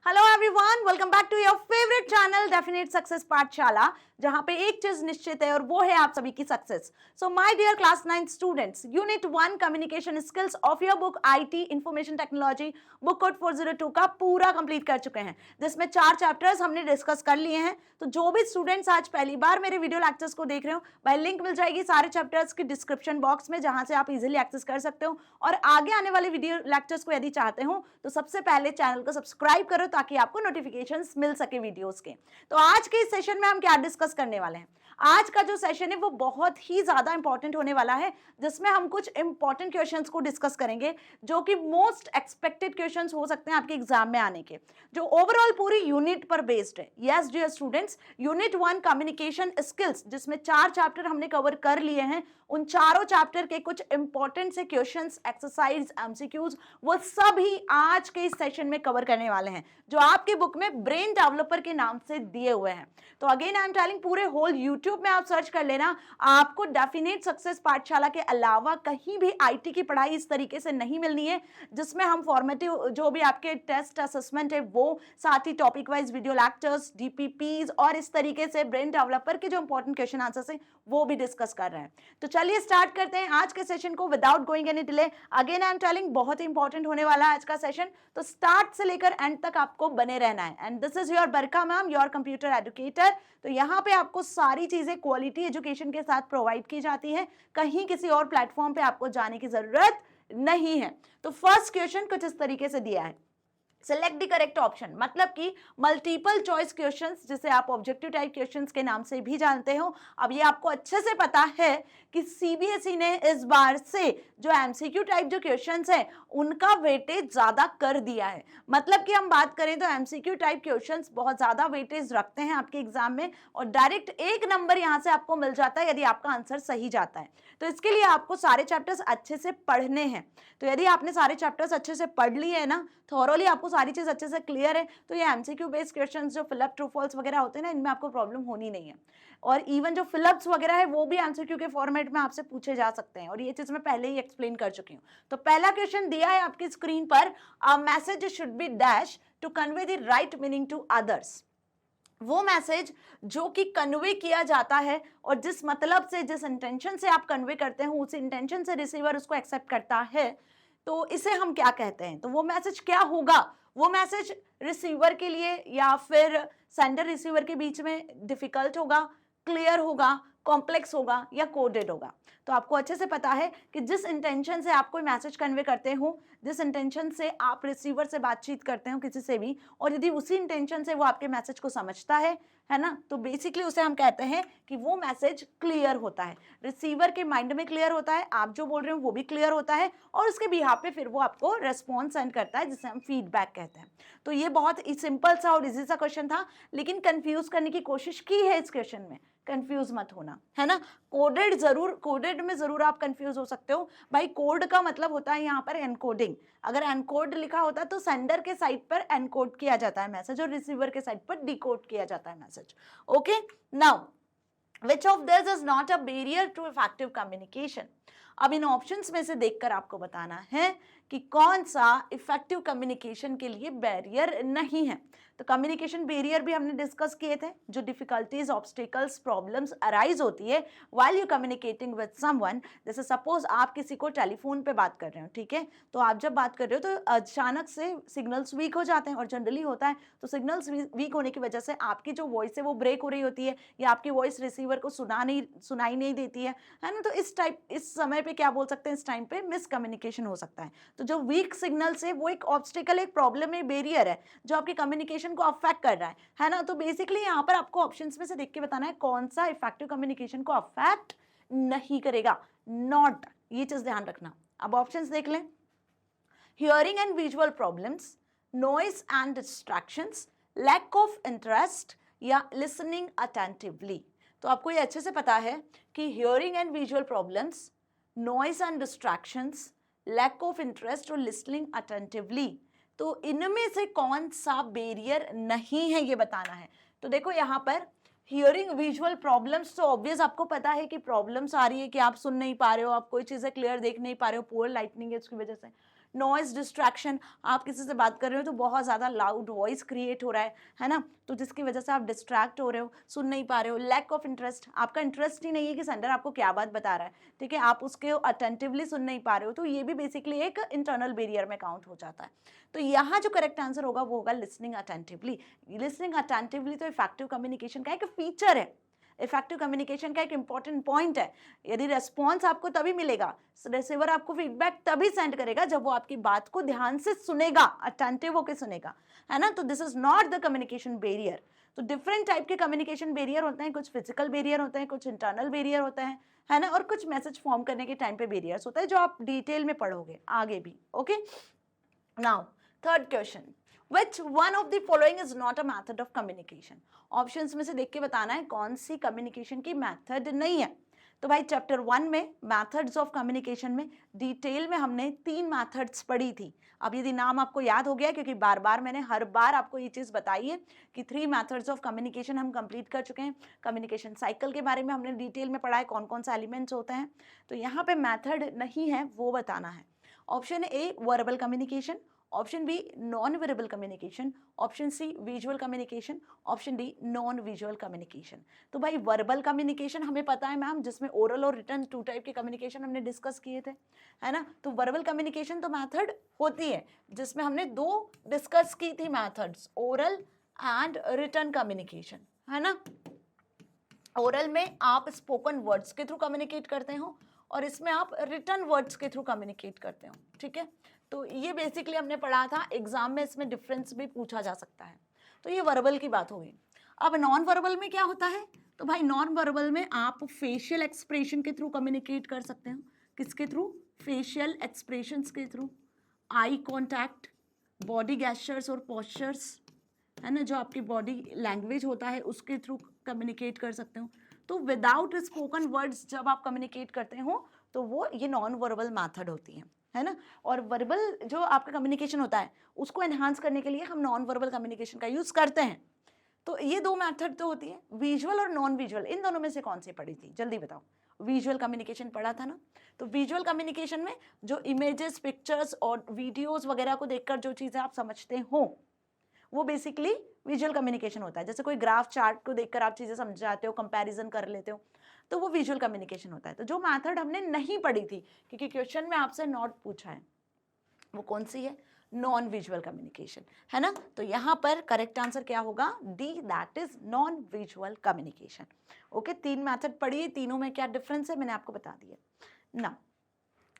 Hello everyone, welcome back to your favourite channel definite success Pathshala, जहां पे एक चीज निश्चित है और वो है आप सभी की success. So my dear class 9 students, unit 1 communication skills of your book IT information technology book code 402 का पूरा कंप्लीट कर चुके हैं, जिसमें 4 चैप्टर्स हमने डिस्कस कर लिए हैं। तो जो भी स्टूडेंट्स आज पहली बार मेरे वीडियो लेक्चर्स को देख रहे हो, भाई लिंक मिल जाएगी सारे चैप्टर्स की डिस्क्रिप्शन बॉक्स में, जहां से आप इजीली एक्सेस कर सकते हो। और आगे आने वाले वीडियो लेक्चर्स को यदि चाहते हो तो सबसे पहले चैनल को सब्सक्राइब करो ताकि आपको नोटिफिकेशंस मिल सके वीडियोस के। तो आज के इस सेशन में हम क्या डिस्कस करने वाले हैं? आज का जो सेशन है वो बहुत ही ज्यादा इंपॉर्टेंट होने वाला है, जिसमें हम कुछ इंपॉर्टेंट क्वेश्चंस को डिस्कस करेंगे, जो कि मोस्ट एक्सपेक्टेड क्वेश्चंस हो सकते हैं आपके एग्जाम में आने के, जो ओवरऑल पूरी यूनिट पर बेस्ड है। Yes dear students, unit 1 communication skills, जिसमें 4 चैप्टर हमने कवर कर लिए हैं, उन चारों चैप्टर के कुछ इंपॉर्टेंट से क्वेश्चंस, एक्सरसाइज, एमसीक्यूज, वो सभी आज के इस सेशन में कवर करने वाले हैं, जो आपके बुक में ब्रेन डेवलपर के नाम से दिए हुए हैं। तो अगेन आई एम टेलिंग, पूरे होल यूट्यूब में आप सर्च कर लेना, आपको डेफिनेट सक्सेस पाठशाला के अलावा कहीं भी आईटी की पढ़ाई इस तरीके से नहीं मिलनी है, जिसमें हम फॉर्मेटिव जो भी आपके टेस्ट असेसमेंट है वो, साथ ही topic wise video lectures, DPPs और इस तरीके से ब्रेन डेवलपर के जो इंपॉर्टेंट क्वेश्चन आंसर्स है वो भी डिस्कस कर रहे हैं। तो चलिए स्टार्ट करते हैं आज के सेशन को without going any delay. Again I am telling, बहुत ही इंपॉर्टेंट होने वाला है आज का सेशन, तो स्टार्ट से लेकर एंड तक आपको बने रहना है। एंड दिस इज योर बरका मैम, योर कंप्यूटर एजुकेटर। तो यहाँ पे आपको सारी चीजें क्वालिटी एजुकेशन के साथ प्रोवाइड की जाती है, कहीं किसी और प्लेटफॉर्म पे आपको जाने की जरूरत नहीं है। तो फर्स्ट क्वेश्चन कुछ इस तरीके से दिया है, सेलेक्ट द करेक्ट ऑप्शन, मतलब कि मल्टीपल चॉइस क्वेश्चंस, जिसे आप ऑब्जेक्टिव टाइप क्वेश्चंस के नाम से भी जानते हो। अब ये आपको अच्छे से पता है कि सीबीएसई ने इस बार से जो एमसीक्यू टाइप जो क्वेश्चंस हैं उनका वेटेज ज्यादा कर दिया है। मतलब कि हम बात करें तो एमसीक्यू टाइप क्वेश्चंस बहुत ज्यादा वेटेज रखते हैं आपके एग्जाम में, और डायरेक्ट 1 नंबर यहां से आपको मिल जाता है यदि आपका आंसर सही जाता है। तो इसके लिए आपको सारे चैप्टर्स अच्छे से पढ़ने हैं। तो यदि आपने सारे चैप्टर्स अच्छे से पढ़ लिए है ना, थॉरोली आपको सारी चीज अच्छे से क्लियर है, तो ये एमसीक्यू बेस्ड क्वेश्चंस जो फिलअप ट्रू फॉल्स वगैरह होते हैं ना, इनमें आपको प्रॉब्लम होनी नहीं है। और इवन जो फिलअप्स वगैरह है वो भी एमसीक्यू के फॉर्मेट में आपसे पूछे जा सकते हैं, और ये चीज मैं पहले ही एक्सप्लेन कर चुकी हूँ। तो पहला क्वेश्चन दिया है आपकी स्क्रीन पर, a message should be dash to convey the right meaning to others. वो मैसेज जो कि कन्वे किया जाता है और जिस मतलब से, जिस इंटेंशन से आप कन्वे करते हो, उस इंटेंशन से रिसीवर उसको एक्सेप्ट करता है, तो इसे हम क्या कहते हैं? तो वो मैसेज क्या होगा? वो मैसेज रिसीवर के लिए या फिर सेंडर रिसीवर के बीच में डिफिकल्ट होगा, क्लियर होगा, कॉम्प्लेक्स होगा या कोडेड होगा। तो आपको अच्छे से पता है कि जिस इंटेंशन से आप कोई मैसेज कन्वे करते हो, जिस इंटेंशन से आप रिसीवर से बातचीत करते हो किसी से भी, और यदि उसी इंटेंशन से वो आपके मैसेज को समझता है ना, तो बेसिकली उसे हम कहते हैं कि वो मैसेज क्लियर होता है, रिसीवर के माइंड में क्लियर होता है, आप जो बोल रहे हो वो भी क्लियर होता है, और उसके बिहाफ पे फिर वो आपको रेस्पॉन्स सेंड करता है, जिसे हम फीडबैक कहते हैं। तो ये बहुत सिंपल सा और इजी सा क्वेश्चन था, लेकिन कंफ्यूज करने की कोशिश की है इस क्वेश्चन में। कंफ्यूज मत होना, है ना। कोडेड में जरूर आप कंफ्यूज हो सकते हो। भाई कोड का मतलब होता है यहाँ पर एनकोडिंग। अगर एनकोड लिखा होता है तो सेंडर के साइड पर एनकोड किया जाता है मैसेज, और रिसीवर के साइड पर डिकोड किया जाता है message. Okay, now which of this is not a barrier to effective communication. अब इन ऑप्शंस में से देखकर आपको बताना है कि कौन सा इफेक्टिव कम्युनिकेशन के लिए बैरियर नहीं है। तो कम्युनिकेशन बैरियर भी हमने डिस्कस किए थे, जो डिफिकल्टीज, ऑब्स्टिकल्स, प्रॉब्लम्स अराइज होती है while you communicating with someone. जैसे सपोज आप किसी को टेलीफोन पे बात कर रहे हो, ठीक है, तो आप जब बात कर रहे हो तो अचानक से सिग्नल्स वीक हो जाते हैं, और जनरली होता है, तो सिग्नल्स वीक होने की वजह से आपकी जो वॉइस है वो ब्रेक हो रही होती है, या आपकी वॉइस रिसीवर को सुनाई नहीं देती है ना। तो इस समय पे क्या बोल सकते हैं, इस टाइम पे मिसकम्युनिकेशन हो सकता है। तो जो वीक सिग्नल्स है वो एक ऑब्स्टिकल, एक प्रॉब्लम है, बैरियर है, जो आपकी कम्युनिकेशन को अफेक्ट कर रहा है ना। तो बेसिकली यहाँ पर आपको ऑप्शंस में से देख के बताना है कौन सा इफेक्टिव कम्युनिकेशन को अफेक्ट नहीं करेगा, नॉट, ये चीज ध्यान रखना। अब ऑप्शंस देख लें, hearing and visual problems, noise and distractions, lack of interest या लिसनिंग अटेंटिवली। तो आपको ये अच्छे से पता है कि hearing and visual problems, noise and distractions, lack of interest और लिसनिंग अटेंटिवली, तो इनमें से कौन सा बैरियर नहीं है ये बताना है। तो देखो यहाँ पर हियरिंग विजुअल प्रॉब्लम्स, तो ऑब्वियस आपको पता है कि प्रॉब्लम्स आ रही है कि आप सुन नहीं पा रहे हो, आप कोई चीजें क्लियर देख नहीं पा रहे हो, पुअर लाइटनिंग है उसकी वजह से। नॉइज डिस्ट्रैक्शन, आप किसी से बात कर रहे हो तो बहुत ज़्यादा लाउड वॉइस क्रिएट हो रहा है ना, तो जिसकी वजह से आप डिस्ट्रैक्ट हो रहे हो, सुन नहीं पा रहे हो। लैक ऑफ इंटरेस्ट, आपका इंटरेस्ट ही नहीं है कि सेंडर आपको क्या बात बता रहा है, ठीक है, आप उसके अटेंटिवली सुन नहीं पा रहे हो, तो ये भी बेसिकली एक इंटरनल बैरियर में काउंट हो जाता है। तो यहाँ जो करेक्ट आंसर होगा वो होगा लिसनिंग अटेंटिवली। लिसनिंग अटेंटिवली तो इफेक्टिव कम्युनिकेशन का एक फीचर है, इफेक्टिव कम्युनिकेशन का एक इंपॉर्टेंट पॉइंट है। यदि रेस्पॉन्स आपको तभी मिलेगा, रिसीवर आपको फीडबैक तभी सेंड करेगा जब वो आपकी बात को ध्यान से सुनेगा, अटेंटिव होकर सुनेगा, है ना। तो this is not the communication barrier. तो डिफरेंट टाइप के कम्युनिकेशन बैरियर होते हैं, कुछ फिजिकल बैरियर होते हैं, कुछ इंटरनल बैरियर होते हैं, है ना, और कुछ मैसेज फॉर्म करने के टाइम पे बैरियर्स होता है जो आप डिटेल में पढ़ोगे आगे भी। Okay, now third question, Which one of the following is not a method of communication? Options में से देख के बताना है कौन सी कम्युनिकेशन की मेथड नहीं है। तो भाई चैप्टर 1 में मेथड्स ऑफ कम्युनिकेशन में डिटेल में हमने 3 मेथड्स पढ़ी थी। अब यदि नाम आपको याद हो गया, क्योंकि बार बार मैंने हर बार आपको ये चीज़ बताई है कि 3 मेथड्स ऑफ कम्युनिकेशन हम कंप्लीट कर चुके हैं। कम्युनिकेशन साइकिल के बारे में हमने डिटेल में पढ़ा है, कौन कौन सा एलिमेंट्स होते हैं। तो यहाँ पे मेथड नहीं है वो बताना है। Option A verbal communication, option B non verbal communication, option C visual communication, option D non visual communication. तो भाई वर्बल कम्युनिकेशन हमें पता है मैम, जिसमें ओरल और रिटन 2 टाइप के कम्युनिकेशन हमने डिस्कस किए थे, है ना। तो वर्बल कम्युनिकेशन तो मेथड होती है जिसमें हमने 2 डिस्कस की थी methods, oral and written communication, है ना। ओरल में आप स्पोकन वर्ड्स के थ्रू कम्युनिकेट करते हो और इसमें आप रिटन वर्ड्स के थ्रू कम्युनिकेट करते हो, ठीक है। तो ये बेसिकली हमने पढ़ा था, एग्जाम में इसमें डिफरेंस भी पूछा जा सकता है। तो ये वर्बल की बात हो गई। अब नॉन वर्बल में क्या होता है? तो भाई नॉन वर्बल में आप फेशियल एक्सप्रेशन के थ्रू कम्युनिकेट कर सकते हो। किसके थ्रू? फेशियल एक्सप्रेशंस के through, eye contact, body gestures और पोस्चर्स, है ना, जो आपकी बॉडी लैंग्वेज होता है उसके थ्रू कम्युनिकेट कर सकते हो। तो विदाउट स्पोकन वर्ड्स जब आप कम्युनिकेट करते हो तो वो ये नॉन वर्बल मेथड होती है ना। और वर्बल जो आपका कम्युनिकेशन होता है उसको एनहांस करने के लिए हम नॉन वर्बल कम्युनिकेशन का यूज करते हैं। तो ये 2 मेथड तो होती है, विजुअल और नॉन विजुअल। इन दोनों में से कौन सी पढ़ी थी जल्दी बताओ? विजुअल कम्युनिकेशन पढ़ा था ना। तो विजुअल कम्युनिकेशन में जो इमेजेस, पिक्चर्स और वीडियोस वगैरह को देखकर जो चीज़ें आप समझते हो वो बेसिकली विजुअल कम्युनिकेशन होता है। जैसे कोई ग्राफ चार्ट को देखकर आप चीज़ें समझाते हो, कंपैरिजन कर लेते हो, तो वो विजुअल कम्युनिकेशन होता है। तो जो मेथड हमने नहीं पढ़ी थी क्योंकि क्वेश्चन में आपसे नॉट पूछा है, वो कौन सी है? नॉन विजुअल कम्युनिकेशन, है ना। तो यहाँ पर करेक्ट आंसर क्या होगा? D, that is non visual communication. Okay, 3 method पढ़िए, तीनों में क्या डिफरेंस है मैंने आपको बता दिया ना।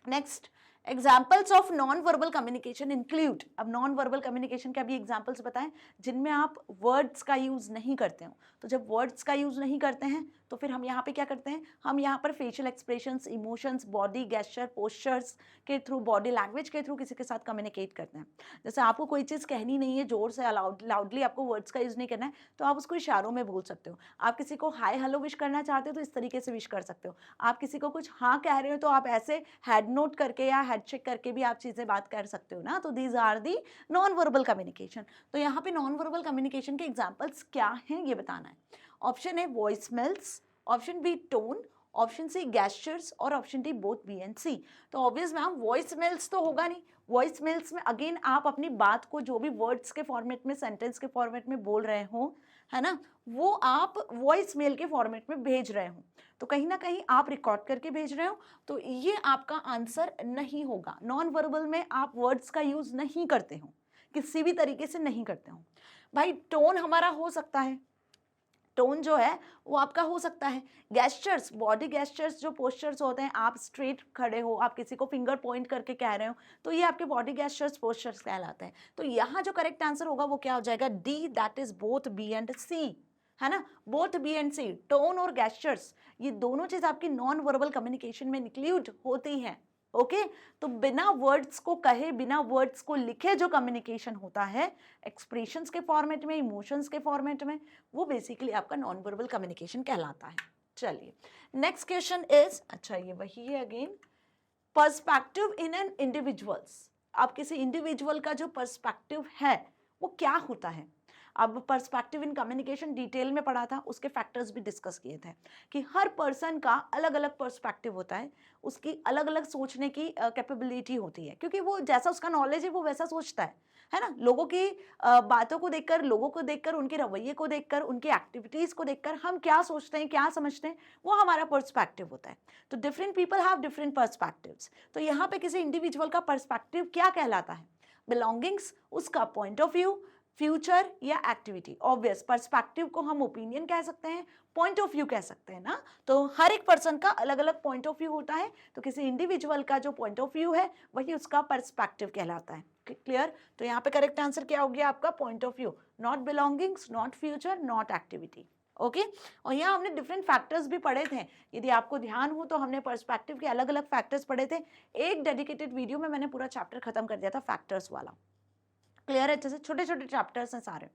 Next, examples of non verbal communication include. अब नॉन वर्बल कम्युनिकेशन के अभी एग्जाम्पल्स बताएं जिनमें आप वर्ड्स का यूज नहीं करते हो। तो जब वर्ड्स का यूज नहीं करते हैं तो फिर हम यहाँ पे क्या करते हैं? हम यहाँ पर facial expressions, emotions, body gesture, postures के थ्रू, बॉडी लैंग्वेज के थ्रू किसी के साथ कम्युनिकेट करते हैं। जैसे आपको कोई चीज़ कहनी नहीं है जोर से, लाउडली आपको वर्ड्स का यूज नहीं करना है, तो आप उसको इशारों में बोल सकते हो। आप किसी को हाय हेलो विश करना चाहते हो तो इस तरीके से विश कर सकते हो। आप किसी को कुछ हाँ कह रहे हो तो आप ऐसे हेड नोट करके या हेड चेक करके भी आप चीज़ें बात कर सकते हो ना। तो these are the non verbal communication. तो यहाँ पे नॉन वर्बल कम्युनिकेशन के एग्जाम्पल्स क्या हैं ये बताना है। Option A voice mails, option B tone, option C gestures और option D both B and C. तो ऑब्वियस मैम वॉइस मेल्स तो होगा नहीं। वॉइस मेल्स में अगेन आप अपनी बात को जो भी वर्ड्स के फॉर्मेट में, सेंटेंस के फॉर्मेट में बोल रहे हो, है ना, वो आप वॉइस मेल के फॉर्मेट में भेज रहे हो। तो कहीं ना कहीं आप रिकॉर्ड करके भेज रहे हो, तो ये आपका आंसर नहीं होगा। नॉन वर्बल में आप वर्ड्स का यूज नहीं करते हो, किसी भी तरीके से नहीं करते हो। भाई टोन हमारा हो सकता है, टोन जो है वो आपका हो सकता है। गेस्चर्स, बॉडी गेस्चर्स जो पोस्चर्स होते हैं, आप स्ट्रेट खड़े हो, आप किसी को फिंगर पॉइंट करके कह रहे हो, तो ये आपके बॉडी गेस्चर्स, पोस्चर्स कहलाते हैं। तो यहाँ जो करेक्ट आंसर होगा वो क्या हो जाएगा? D, that is both B and C, है ना। Both B and C, tone और गेस्चर्स, ये दोनों चीज आपकी नॉन वर्बल कम्युनिकेशन में इंक्लूड होती हैं। ओके, तो बिना वर्ड्स को कहे, बिना वर्ड्स को लिखे जो कम्युनिकेशन होता है एक्सप्रेशंस के फॉर्मेट में, इमोशंस के फॉर्मेट में, वो बेसिकली आपका नॉन वर्बल कम्युनिकेशन कहलाता है। चलिए नेक्स्ट क्वेश्चन इज, अच्छा ये वही है again, perspective in an individuals. आप किसी इंडिविजुअल का जो पर्सपेक्टिव है वो क्या होता है? अब पर्सपेक्टिव इन कम्युनिकेशन डिटेल में पढ़ा था, उसके फैक्टर्स भी डिस्कस किए थे कि हर पर्सन का अलग अलग पर्सपेक्टिव होता है, उसकी अलग अलग सोचने की कैपेबिलिटी होती है, क्योंकि वो जैसा उसका नॉलेज है वो वैसा सोचता है ना। लोगों की बातों को देखकर, लोगों को देखकर, उनके रवैये को देखकर, उनकी एक्टिविटीज को देखकर हम क्या सोचते हैं, क्या समझते हैं, वो हमारा पर्सपेक्टिव होता है। तो different people have different perspectives. तो यहाँ पे किसी इंडिविजुअल का पर्सपेक्टिव क्या कहलाता है? बिलोंगिंग्स, उसका पॉइंट ऑफ व्यू, फ्यूचर या एक्टिविटी। ऑब्वियस, पर्सपेक्टिव को हम ओपिनियन कह सकते हैं, पॉइंट ऑफ व्यू कह सकते हैं ना। तो हर एक पर्सन का अलग अलग पॉइंट ऑफ व्यू होता है, तो किसी इंडिविजुअल का जो पॉइंट ऑफ व्यू है वही उसका पर्सपेक्टिव कहलाता है। क्लियर? तो यहाँ पे करेक्ट आंसर क्या हो गया आपका? Point of view, not belongings, not future, not activity. Okay और यहाँ हमने डिफरेंट फैक्टर्स भी पढ़े थे, यदि आपको ध्यान हो तो हमने पर्सपेक्टिव के अलग अलग फैक्टर्स पढ़े थे। एक डेडिकेटेड वीडियो में मैंने पूरा चैप्टर खत्म कर दिया था फैक्टर्स वाला। क्लियर है? अच्छे से छोटे छोटे चैप्टर्स हैं सारे।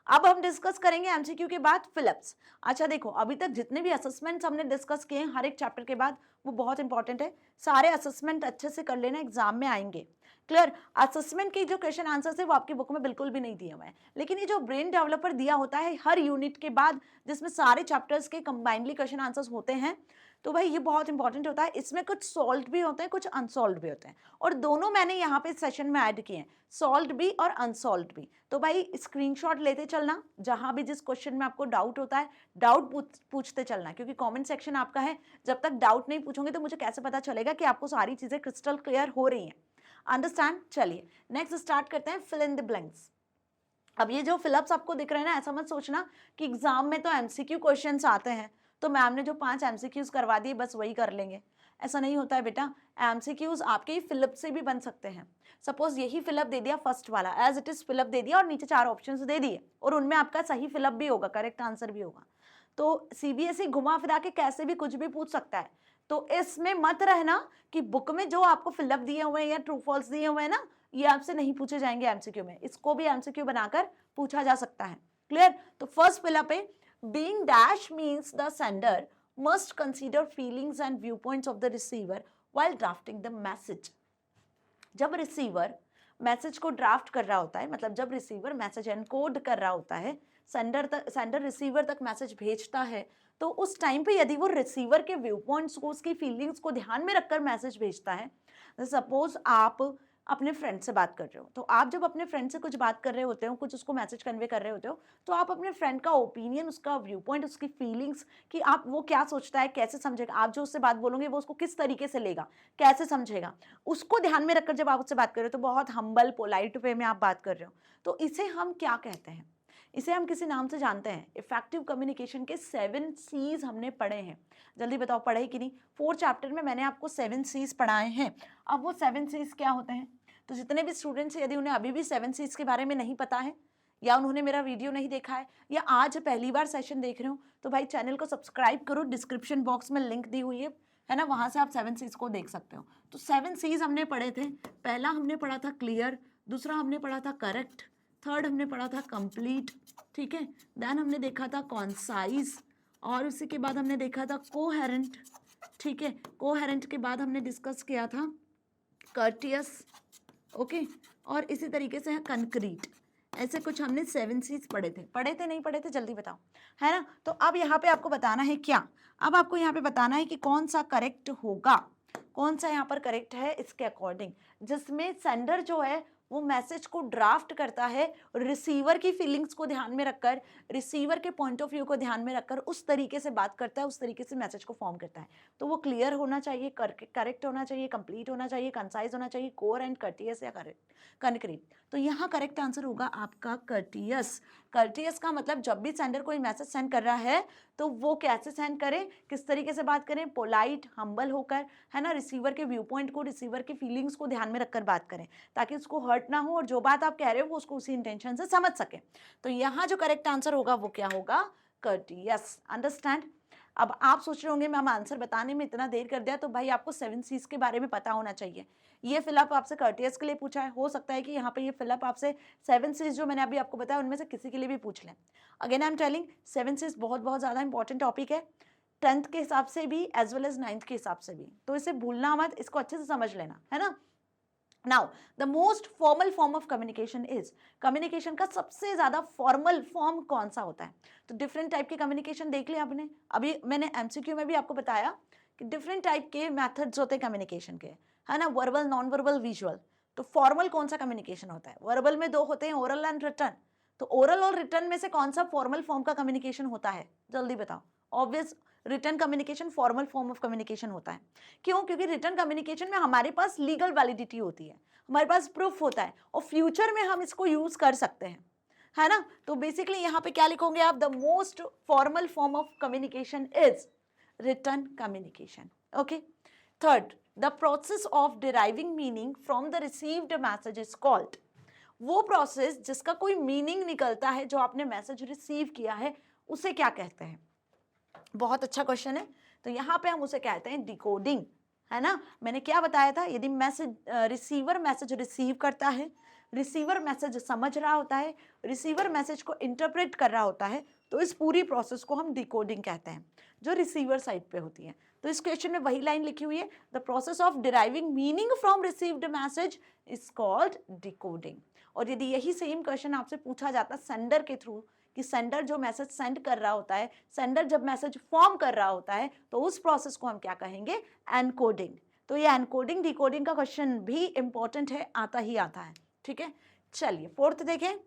अब हम डिस्कस करेंगे एमसीक्यू के बाद फिलिप्स। अच्छा देखो, अभी तक जितने भी असेसमेंट्स हमने डिस्कस किए हैं हर एक चैप्टर के बाद, वो बहुत इंपॉर्टेंट है। सारे असेसमेंट अच्छे से कर लेना, एग्जाम में आएंगे। क्लियर? असेसमेंट की जो क्वेश्चन आंसर्स है वो आपकी बुक में बिल्कुल भी नहीं दिए हुए हैं, लेकिन ये जो ब्रेन डेवलपर दिया होता है हर यूनिट के बाद, जिसमें सारे चैप्टर्स के कंबाइंडली क्वेश्चन आंसर्स होते हैं, तो भाई ये बहुत इंपॉर्टेंट होता है। इसमें कुछ सॉल्व भी होते हैं, कुछ अनसॉल्व भी होते हैं, और दोनों मैंने यहाँ पे सेशन में ऐड किए हैं, सॉल्व भी और अनसॉल्व भी। तो भाई स्क्रीनशॉट लेते चलना, जहाँ भी जिस क्वेश्चन में आपको डाउट होता है डाउट पूछते चलना, क्योंकि कमेंट सेक्शन आपका है। जब तक डाउट नहीं पूछोगे तो मुझे कैसे पता चलेगा कि आपको सारी चीजें क्रिस्टल क्लियर हो रही हैं? अंडरस्टैंड? चलिए नेक्स्ट स्टार्ट करते हैं, फिल इन द ब्लैंक्स। अब ये जो फिलअप्स आपको दिख रहे हैं ना, ऐसा मत सोचना कि एग्जाम में तो एमसीक्यू क्वेश्चंस आते हैं तो मैम ने जो 5 एमसीक्यूज करवा दिए बस वही कर लेंगे, ऐसा नहीं होता है बेटा। एमसीक्यूज आपके ही फिलअप से भी बन सकते हैं। सपोज यही फिलअप दे दिया फर्स्ट वाला, एज इट इज फिलअप दे दिया और नीचे 4 ऑप्शंस दे दिए, और उनमें आपका सही फिलअप भी होगा, करेक्ट आंसर भी होगा। तो सीबीएसई घुमा फिरा के कैसे भी कुछ भी पूछ सकता है। तो इसमें मत रहना कि बुक में जो आपको फिलअप दिए हुए हैं या ट्रू फॉल्स दिए हुए हैं ना, ये आपसे नहीं पूछे जाएंगे एमसीक्यू में, इसको भी एमसीक्यू बनाकर पूछा जा सकता है। क्लियर? तो फर्स्ट फिलअप है, being dash means the sender must consider feelings and viewpoints of the receiver while drafting the message। जब रिसीवर मैसेज को ड्राफ्ट कर रहा होता है, मतलब जब रिसीवर मैसेज एनकोड कर रहा होता है, सेंडर रिसीवर तक मैसेज भेजता है, तो उस टाइम पे यदि वो रिसीवर के व्यू पॉइंट्स को, उसकी फीलिंग्स को ध्यान में रखकर मैसेज भेजता है, सपोज आप अपने फ्रेंड से बात कर रहे हो, तो आप जब अपने फ्रेंड से कुछ बात कर रहे होते हो, कुछ उसको मैसेज कन्वे कर रहे होते हो, तो आप अपने फ्रेंड का ओपिनियन, उसका व्यू पॉइंट, उसकी फीलिंग्स, कि आप वो क्या सोचता है, कैसे समझेगा, आप जो उससे बात बोलोगे वो उसको किस तरीके से लेगा, कैसे समझेगा, उसको ध्यान में रखकर जब आप उससे बात कर रहे हो, तो बहुत हम्बल पोलाइट वे में आप बात कर रहे हो, तो इसे हम क्या कहते हैं? इसे हम किसी नाम से जानते हैं। इफेक्टिव कम्युनिकेशन के 7 C's हमने पढ़े हैं। जल्दी बताओ, पढ़े कि नहीं? 4 चैप्टर में मैंने आपको 7 C's पढ़ाए हैं। अब वो 7 C's क्या होते हैं? तो जितने भी स्टूडेंट्स, यदि उन्हें अभी भी 7 C's के बारे में नहीं पता है, या उन्होंने मेरा वीडियो नहीं देखा है, या आज पहली बार सेशन देख रहे हो, तो भाई चैनल को सब्सक्राइब करो, डिस्क्रिप्शन बॉक्स में लिंक दी हुई है ना, वहाँ से आप 7 C's को देख सकते हो। तो 7 C's हमने पढ़े थे। पहला हमने पढ़ा था क्लियर, दूसरा हमने पढ़ा था करेक्ट, थर्ड हमने पढ़ा था कंप्लीट, ठीक है, देन हमने देखा था कॉन्साइज, और उसी के बाद हमने देखा था कोहेरेंट, ठीक है, कोहेरेंट के बाद हमने डिस्कस किया था कर्टियस, ओके, और इसी तरीके से कंक्रीट। ऐसे कुछ हमने 7 C's पढ़े थे, नहीं पढ़े थे? जल्दी बताओ, है ना। तो अब यहाँ पे आपको बताना है क्या? अब आपको यहाँ पे बताना है कि कौन सा करेक्ट होगा, कौन सा यहाँ पर करेक्ट है इसके अकॉर्डिंग, जिसमें सेंडर जो है वो मैसेज को ड्राफ्ट करता है रिसीवर की फीलिंग्स को ध्यान में रखकर, रिसीवर के पॉइंट ऑफ व्यू को ध्यान में रखकर, उस तरीके से बात करता है, उस तरीके से मैसेज को फॉर्म करता है। तो वो क्लियर होना चाहिए, करेक्ट होना चाहिए, कंप्लीट होना चाहिए, कंसाइज होना चाहिए, कोर एंड कर्टियस या कंक्रीट। तो यहाँ करेक्ट आंसर होगा आपका कर्टियस। कर्टियस का मतलब जब भी सेंडर कोई मैसेज सेंड कर रहा है तो वो कैसे सेंड करें, किस तरीके से बात करें, पोलाइट, हम्बल होकर, है ना, रिसीवर के व्यू पॉइंट को, रिसीवर की फीलिंग्स को ध्यान में रखकर बात करें, ताकि उसको हर्ट ना हो और जो बात आप कह रहे हो वो उसको उसी इंटेंशन से समझ सके। तो यहाँ जो करेक्ट आंसर होगा वो क्या होगा? कर्टियस। अंडरस्टैंड? अब आप सोच रहे होंगे मैम आंसर बताने में इतना देर कर दिया, तो भाई आपको 7 C's के बारे में पता होना चाहिए। ये फिलअप आपसे कर्टियस के लिए पूछा है, हो सकता है कि यहाँ पे ये फिलअप आपसे 7 C's जो मैंने अभी आपको बताया उनमें से किसी के लिए भी पूछ लें। Again I am telling, 7 C's बहुत ज़्यादा इंपॉर्टेंट टॉपिक है, 10th के हिसाब से भी एज वेल एज 9th के हिसाब से भी, तो इसे भूलना मत, इसको अच्छे से समझ लेना, है ना। Now the most formal form of communication is, communication का सबसे ज्यादा फॉर्मल फॉर्म कौन सा होता है? तो डिफरेंट टाइप के कम्युनिकेशन देख लिया आपने, अभी मैंने एमसीक्यू में भी आपको बताया कि डिफरेंट टाइप के मेथड्स होते हैं कम्युनिकेशन के, है ना, वर्बल, नॉन वर्बल, विजुअल। तो फॉर्मल कौन सा कम्युनिकेशन होता है? वर्बल में दो होते हैं, ओरल एंड रिटन। तो ओरल और रिटन में से कौन सा फॉर्मल फॉर्म का कम्युनिकेशन होता है? जल्दी बताओ। Obvious, written communication formal form of communication होता है। क्यों? क्योंकि रिटन कम्युनिकेशन में हमारे पास लीगल वैलिडिटी होती है, हमारे पास प्रूफ होता है और फ्यूचर में हम इसको यूज कर सकते हैं, है ना। तो बेसिकली यहाँ पे क्या लिखोगे आप? The most formal form of communication is written communication. Okay. Third, the process of deriving meaning from the received message is called, वो प्रोसेस जिसका कोई मीनिंग निकलता है जो आपने मैसेज रिसीव किया है उसे क्या कहते हैं? बहुत अच्छा क्वेश्चन है। तो यहाँ पे हम उसे कहते हैं डिकोडिंग, है ना। मैंने क्या बताया था? यदि मैसेज रिसीवर मैसेज रिसीव करता है, रिसीवर मैसेज समझ रहा होता है, रिसीवर मैसेज को इंटरप्रेट कर रहा होता है, तो इस पूरी प्रोसेस को हम डिकोडिंग कहते हैं, जो रिसीवर साइड पे होती है। तो इस क्वेश्चन में वही लाइन लिखी हुई है, the process of deriving meaning from received message is called decoding. और यदि यही सेम क्वेश्चन आपसे पूछा जाता सेंडर के थ्रू, कि सेंडर जो मैसेज सेंड कर रहा होता है, सेंडर जब मैसेज फॉर्म कर रहा होता है, तो उस प्रोसेस को हम क्या कहेंगे? एनकोडिंग। तो ये एनकोडिंग डिकोडिंग का क्वेश्चन भी इंपॉर्टेंट है, आता ही आता है, ठीक है। चलिए फोर्थ देखें,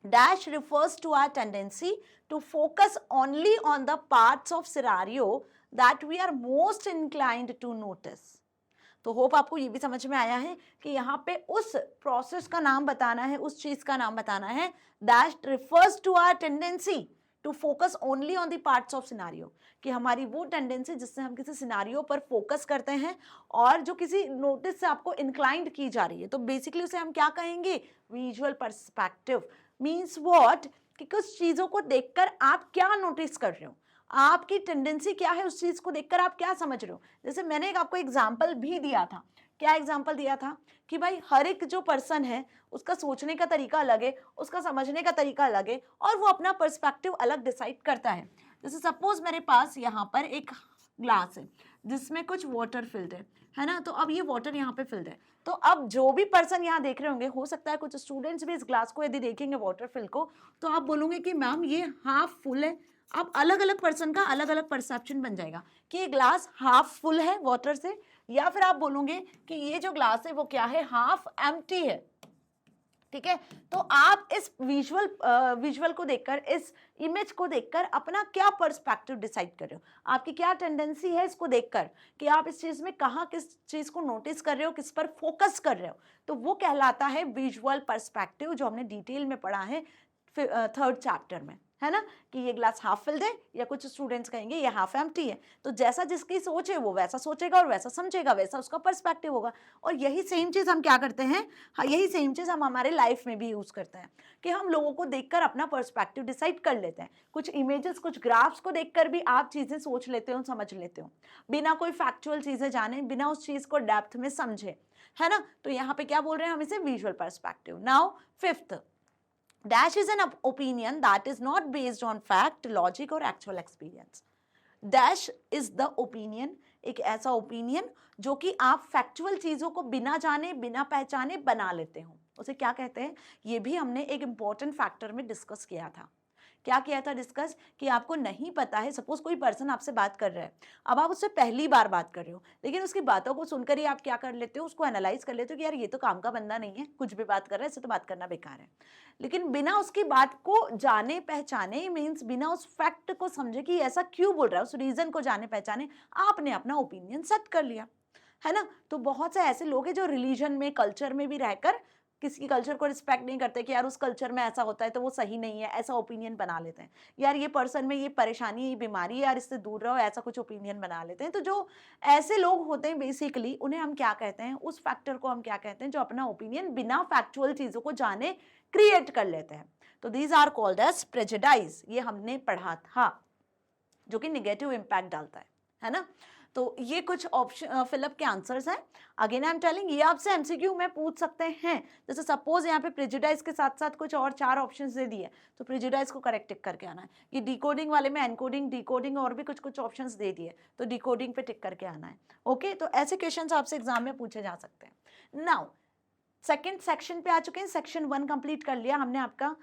dash refers to our tendency to focus only on the parts of scenario that we are most inclined to notice. तो होप आपको ये भी समझ में आया है कि यहाँ पे उस प्रोसेस का नाम बताना है, उस चीज का नाम बताना है, that refers to our tendency to focus only on the parts of scenario, कि हमारी वो टेंडेंसी जिससे हम किसी सिनारियो पर फोकस करते हैं और जो किसी नोटिस से आपको इंक्लाइंड की जा रही है, तो बेसिकली उसे हम क्या कहेंगे? Visual perspective. Means what? कि कुछ चीजों को देखकर आप क्या नोटिस कर रहे हो, आपकी टेंडेंसी क्या है, उस चीज को देखकर आप क्या समझ रहे हो। जैसे मैंने एक आपको एग्जांपल भी दिया था, क्या एग्जांपल दिया था? कि भाई हर एक जो पर्सन है उसका सोचने का तरीका अलग है, उसका समझने का तरीका अलग है और वो अपना पर्सपेक्टिव अलग डिसाइड करता है। जैसे सपोज मेरे पास यहाँ पर एक ग्लास है जिसमें कुछ वाटर फिल्ड है ना। तो अब ये वाटर यहाँ पे फिल्ड है, तो अब जो भी पर्सन यहाँ देख रहे होंगे, हो सकता है कुछ स्टूडेंट्स भी इस ग्लास को यदि देखेंगे वाटर फिल को, तो आप बोलोगे कि मैम ये हाफ फुल है। अब अलग अलग पर्सन का अलग अलग परसेप्शन बन जाएगा कि ये ग्लास हाफ फुल है वाटर से, या फिर आप बोलोगे कि ये जो ग्लास है वो क्या है? हाफ एम्प्टी है, ठीक है। तो आप इस विजुअल को देखकर, इस इमेज को देखकर अपना क्या पर्सपेक्टिव डिसाइड कर रहे हो, आपकी क्या टेंडेंसी है इसको देखकर, कि आप इस चीज में कहाँ किस चीज को नोटिस कर रहे हो, किस पर फोकस कर रहे हो, तो वो कहलाता है विजुअल पर्सपेक्टिव, जो हमने डिटेल में पढ़ा है थर्ड चैप्टर में, है ना। कि ये ग्लास हाफ फिल्ड है, या कुछ स्टूडेंट्स कहेंगे ये हाफ एम्प्टी है। तो जैसा जिसकी सोच है वो वैसा सोचेगा और वैसा समझेगा, वैसा उसका पर्सपेक्टिव होगा। और यही सेम चीज हम क्या करते हैं? हाँ, यही सेम चीज हम हमारे लाइफ में भी यूज करते हैं, कि हम लोगों को देखकर अपना पर्सपेक्टिव डिसाइड कर लेते हैं। कुछ इमेजेस, कुछ ग्राफ्स को देखकर भी आप चीजें सोच लेते हो, समझ लेते हो, बिना कोई फैक्चुअल चीजें जाने, बिना उस चीज को डेप्थ में समझे, है ना। तो यहाँ पे क्या बोल रहे हैं हम? इसे visual perspective. Now fifth, dash is an opinion that is not based on fact, logic or actual experience. dash is the opinion, एक ऐसा ओपिनियन जो कि आप फैक्चुअल चीजों को बिना जाने, बिना पहचाने बना लेते हो, उसे क्या कहते हैं? ये भी हमने एक इंपॉर्टेंट फैक्टर में डिस्कस किया था। क्या किया था डिस्कस? कि आपको नहीं पता है, सपोज कोई पर्सन आपसे बात कर रहा है, अब आप उससे पहली बार बात कर रहे हो, लेकिन उसकी बातों को सुनकर ही आप क्या कर लेते हो? उसको एनालाइज कर लेते हो कि यार ये तो काम का बंदा नहीं है, कुछ भी बात कर रहा है, इससे तो बात करना बेकार है। लेकिन बिना उसकी बात को जाने पहचाने, मीन्स बिना उस फैक्ट को समझे कि ऐसा क्यों बोल रहा है, उस रीजन को जाने पहचाने, आपने अपना ओपिनियन सेट कर लिया, है ना। तो बहुत से ऐसे लोग हैं जो रिलीजन में, कल्चर में भी रहकर किसी कल्चर को रिस्पेक्ट नहीं करते, कि यार उस कल्चर में ऐसा होता है तो वो सही नहीं है, ऐसा ओपिनियन बना लेते हैं। यार ये पर्सन में ये परेशानी, ये बीमारी है, यार इससे दूर रहो, ऐसा कुछ ओपिनियन बना लेते हैं। तो जो ऐसे लोग होते हैं बेसिकली, उन्हें हम क्या कहते हैं? उस फैक्टर को हम क्या कहते हैं जो अपना ओपिनियन बिना फैक्चुअल चीजों को जाने क्रिएट कर लेते हैं। तो these are called as prejudice, ये हमने पढ़ा था, जो कि निगेटिव इम्पैक्ट डालता है ना। तो ये कुछ ऑप्शन फिलअप के आंसर्स हैं। अगेन आई एम टेलिंग, ये आपसे एमसीक्यू में पूछ सकते हैं। जैसे सपोज यहाँ पे प्रेजुडाइज के साथ साथ कुछ और 4 ऑप्शंस दे दिए, तो प्रेजुडाइज को करेक्ट टिक करके आना है। ये डिकोडिंग वाले में एनकोडिंग, डिकोडिंग और भी कुछ कुछ ऑप्शंस दे दिए, तो डिकोडिंग पे टिक करके आना है। ओके, तो ऐसे क्वेश्चन आपसे एग्जाम में पूछे जा सकते हैं। नाउ सेकंड सेक्शन पे आ चुके हैं, सेक्शन 1 कंप्लीट कर लिया हमने आपका।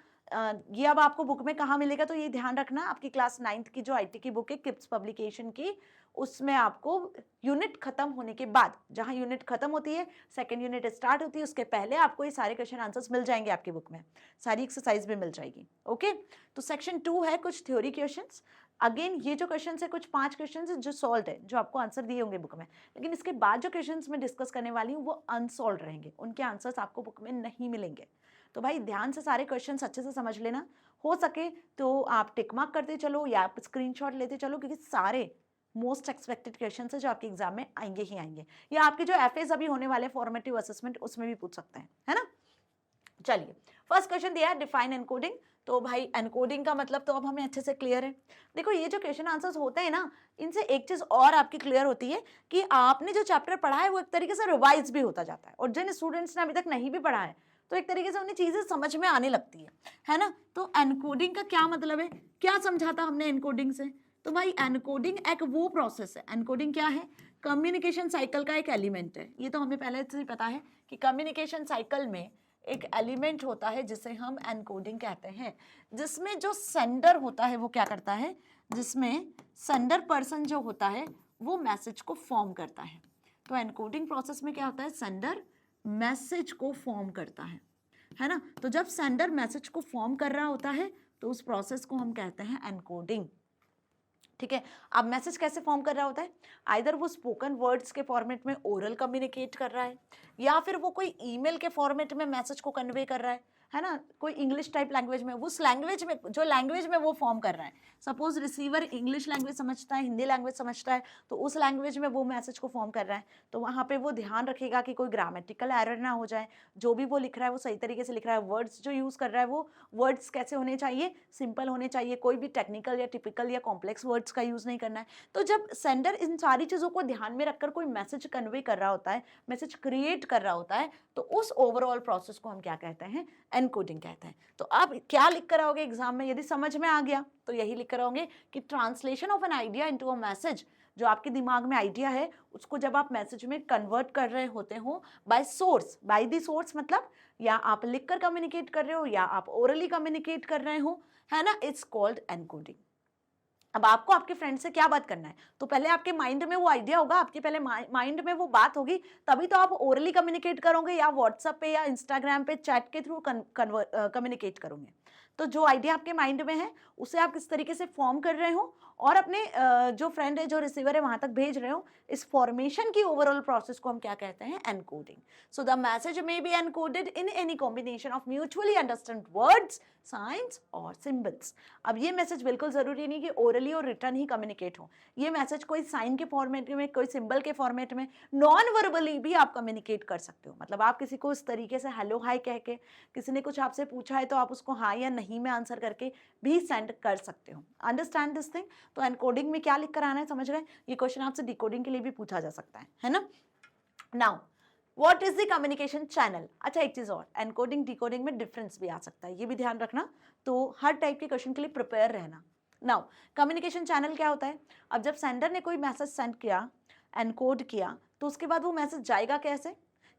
ये अब आपको बुक में कहाँ मिलेगा, तो ये ध्यान रखना, आपकी क्लास 9th की जो आईटी की बुक है किप्स पब्लिकेशन की, उसमें आपको यूनिट खत्म होने के बाद, जहाँ यूनिट खत्म होती है सेकंड यूनिट स्टार्ट होती है, उसके पहले आपको ये सारे क्वेश्चन आंसर्स मिल जाएंगे आपकी बुक में, सारी एक्सरसाइज भी मिल जाएगी। ओके, तो सेक्शन 2 है कुछ थ्योरी क्वेश्चंस। अगेन ये जो क्वेश्चन है कुछ 5 क्वेश्चन है जो सॉल्व है, जो आपको आंसर दिए होंगे बुक में, लेकिन इसके बाद जो क्वेश्चन मैं डिस्कस करने वाली हूँ वो अनसॉल्व रहेंगे, उनके आंसर्स आपको बुक में नहीं मिलेंगे। तो भाई ध्यान से सारे क्वेश्चंस अच्छे से समझ लेना, हो सके तो आप टिक मार्क करते चलो या आप स्क्रीनशॉट लेते चलो, क्योंकि सारे मोस्ट एक्सपेक्टेड क्वेश्चन है जो आपके एग्जाम में आएंगे ही आएंगे, या आपके जो एफएस अभी होने वाले फॉर्मेटिव असेसमेंट उसमें भी पूछ सकते हैं, है ना। चलिए, फर्स्ट क्वेश्चन दिया है डिफाइन एनकोडिंग। तो भाई एनकोडिंग का मतलब तो अब हमें अच्छे से क्लियर है। देखो ये जो क्वेश्चन आंसर्स होते हैं ना, इनसे एक चीज और आपकी क्लियर होती है कि आपने जो चैप्टर पढ़ा है वो एक तरीके से रिवाइज भी होता जाता है, और जिन स्टूडेंट्स ने अभी तक नहीं भी पढ़ा है तो एक तरीके से उन्हें चीजें समझ में आने लगती है ना। तो एनकोडिंग का क्या मतलब है, क्या समझाता हमने एनकोडिंग से, तो भाई एनकोडिंग एक वो प्रोसेस है, एनकोडिंग क्या है, कम्युनिकेशन साइकिल का एक एलिमेंट है। ये तो हमें पहले से ही पता है कि कम्युनिकेशन साइकिल में एक एलिमेंट होता है जिसे हम एनकोडिंग कहते हैं, जिसमें जो सेंडर होता है वो क्या करता है, जिसमें सेंडर पर्सन जो होता है वो मैसेज को फॉर्म करता है। तो एनकोडिंग प्रोसेस में क्या होता है, सेंडर मैसेज को फॉर्म करता है ना। तो जब सेंडर मैसेज को फॉर्म कर रहा होता है तो उस प्रोसेस को हम कहते हैं एनकोडिंग। ठीक है, अब मैसेज कैसे फॉर्म कर रहा होता है, आइदर वो स्पोकन वर्ड्स के फॉर्मेट में ओरल कम्युनिकेट कर रहा है, या फिर वो कोई ईमेल के फॉर्मेट में मैसेज को कन्वे कर रहा है ना, कोई इंग्लिश टाइप लैंग्वेज में, उस लैंग्वेज में जो लैंग्वेज में वो फॉर्म कर रहा है। सपोज रिसीवर इंग्लिश लैंग्वेज समझता है, हिंदी लैंग्वेज समझता है, तो उस लैंग्वेज में वो मैसेज को फॉर्म कर रहा है, तो वहाँ पे वो ध्यान रखेगा कि कोई ग्रामेटिकल एरर ना हो जाए, जो भी वो लिख रहा है वो सही तरीके से लिख रहा है, वर्ड्स जो यूज़ कर रहा है वो वर्ड्स कैसे होने चाहिए, सिंपल होने चाहिए, कोई भी टेक्निकल या टिपिकल या कॉम्प्लेक्स वर्ड्स का यूज़ नहीं करना है। तो जब सेंडर इन सारी चीज़ों को ध्यान में रखकर कोई मैसेज कन्वे कर रहा होता है, मैसेज क्रिएट कर रहा होता है, तो उस ओवरऑल प्रोसेस को हम क्या कहते हैं, एनकोडिंग कहते हैं। तो आप क्या लिख कर आओगे एग्जाम में, यदि समझ में आ गया तो यही लिख कर आओगे कि translation of an idea into a message, जो आपके दिमाग में आइडिया है उसको जब आप मैसेज में कन्वर्ट कर रहे होते हो by source, by the source मतलब या आप लिखकर कम्युनिकेट कर रहे हो या आप ओरली कम्युनिकेट कर रहे हो, है ना, इट्स कॉल्ड एनकोडिंग। अब आपको आपके फ्रेंड से क्या बात करना है, तो पहले आपके माइंड में वो आइडिया होगा, आपके पहले माइंड में वो बात होगी, तभी तो आप ओरली कम्युनिकेट करोगे या व्हाट्सएप पे या इंस्टाग्राम पे चैट के थ्रू कम्युनिकेट करोगे। तो जो आइडिया आपके माइंड में है उसे आप किस तरीके से फॉर्म कर रहे हो और अपने जो फ्रेंड है, जो रिसीवर है, वहां तक भेज रहे हो, इस फॉर्मेशन की ओवरऑल प्रोसेस को हम क्या कहते हैं, encoding. So the message may be encoded in any combination of mutually understand words, science और सिंबल्स। अब ये मैसेज बिल्कुल जरूरी नहीं कि ओरली और रिटर्न ही कम्युनिकेट हो, ये मैसेज कोई साइन के फॉर्मेट में, कोई सिंबल के फॉर्मेट में, नॉन वर्बली भी आप कम्युनिकेट कर सकते हो। मतलब आप किसी को इस तरीके से हेलो हाय कह के, किसी ने कुछ आपसे पूछा है तो आप उसको हाँ या नहीं में आंसर करके भी सेंड कर सकते हो। Understand this thing. तो एनकोडिंग में क्या लिख कर आना है, समझ रहे हैं, ये क्वेश्चन आपसे डिकोडिंग के लिए भी पूछा जा सकता है ना। Now what is the communication channel. अच्छा एक चीज और, एनकोडिंग डिकोडिंग में डिफरेंस भी आ सकता है, ये भी ध्यान रखना, तो हर टाइप के क्वेश्चन के लिए प्रिपेयर रहना। नाउ कम्युनिकेशन चैनल क्या होता है, अब जब सेंडर ने कोई मैसेज सेंड किया, एनकोड किया, तो उसके बाद वो मैसेज जाएगा कैसे,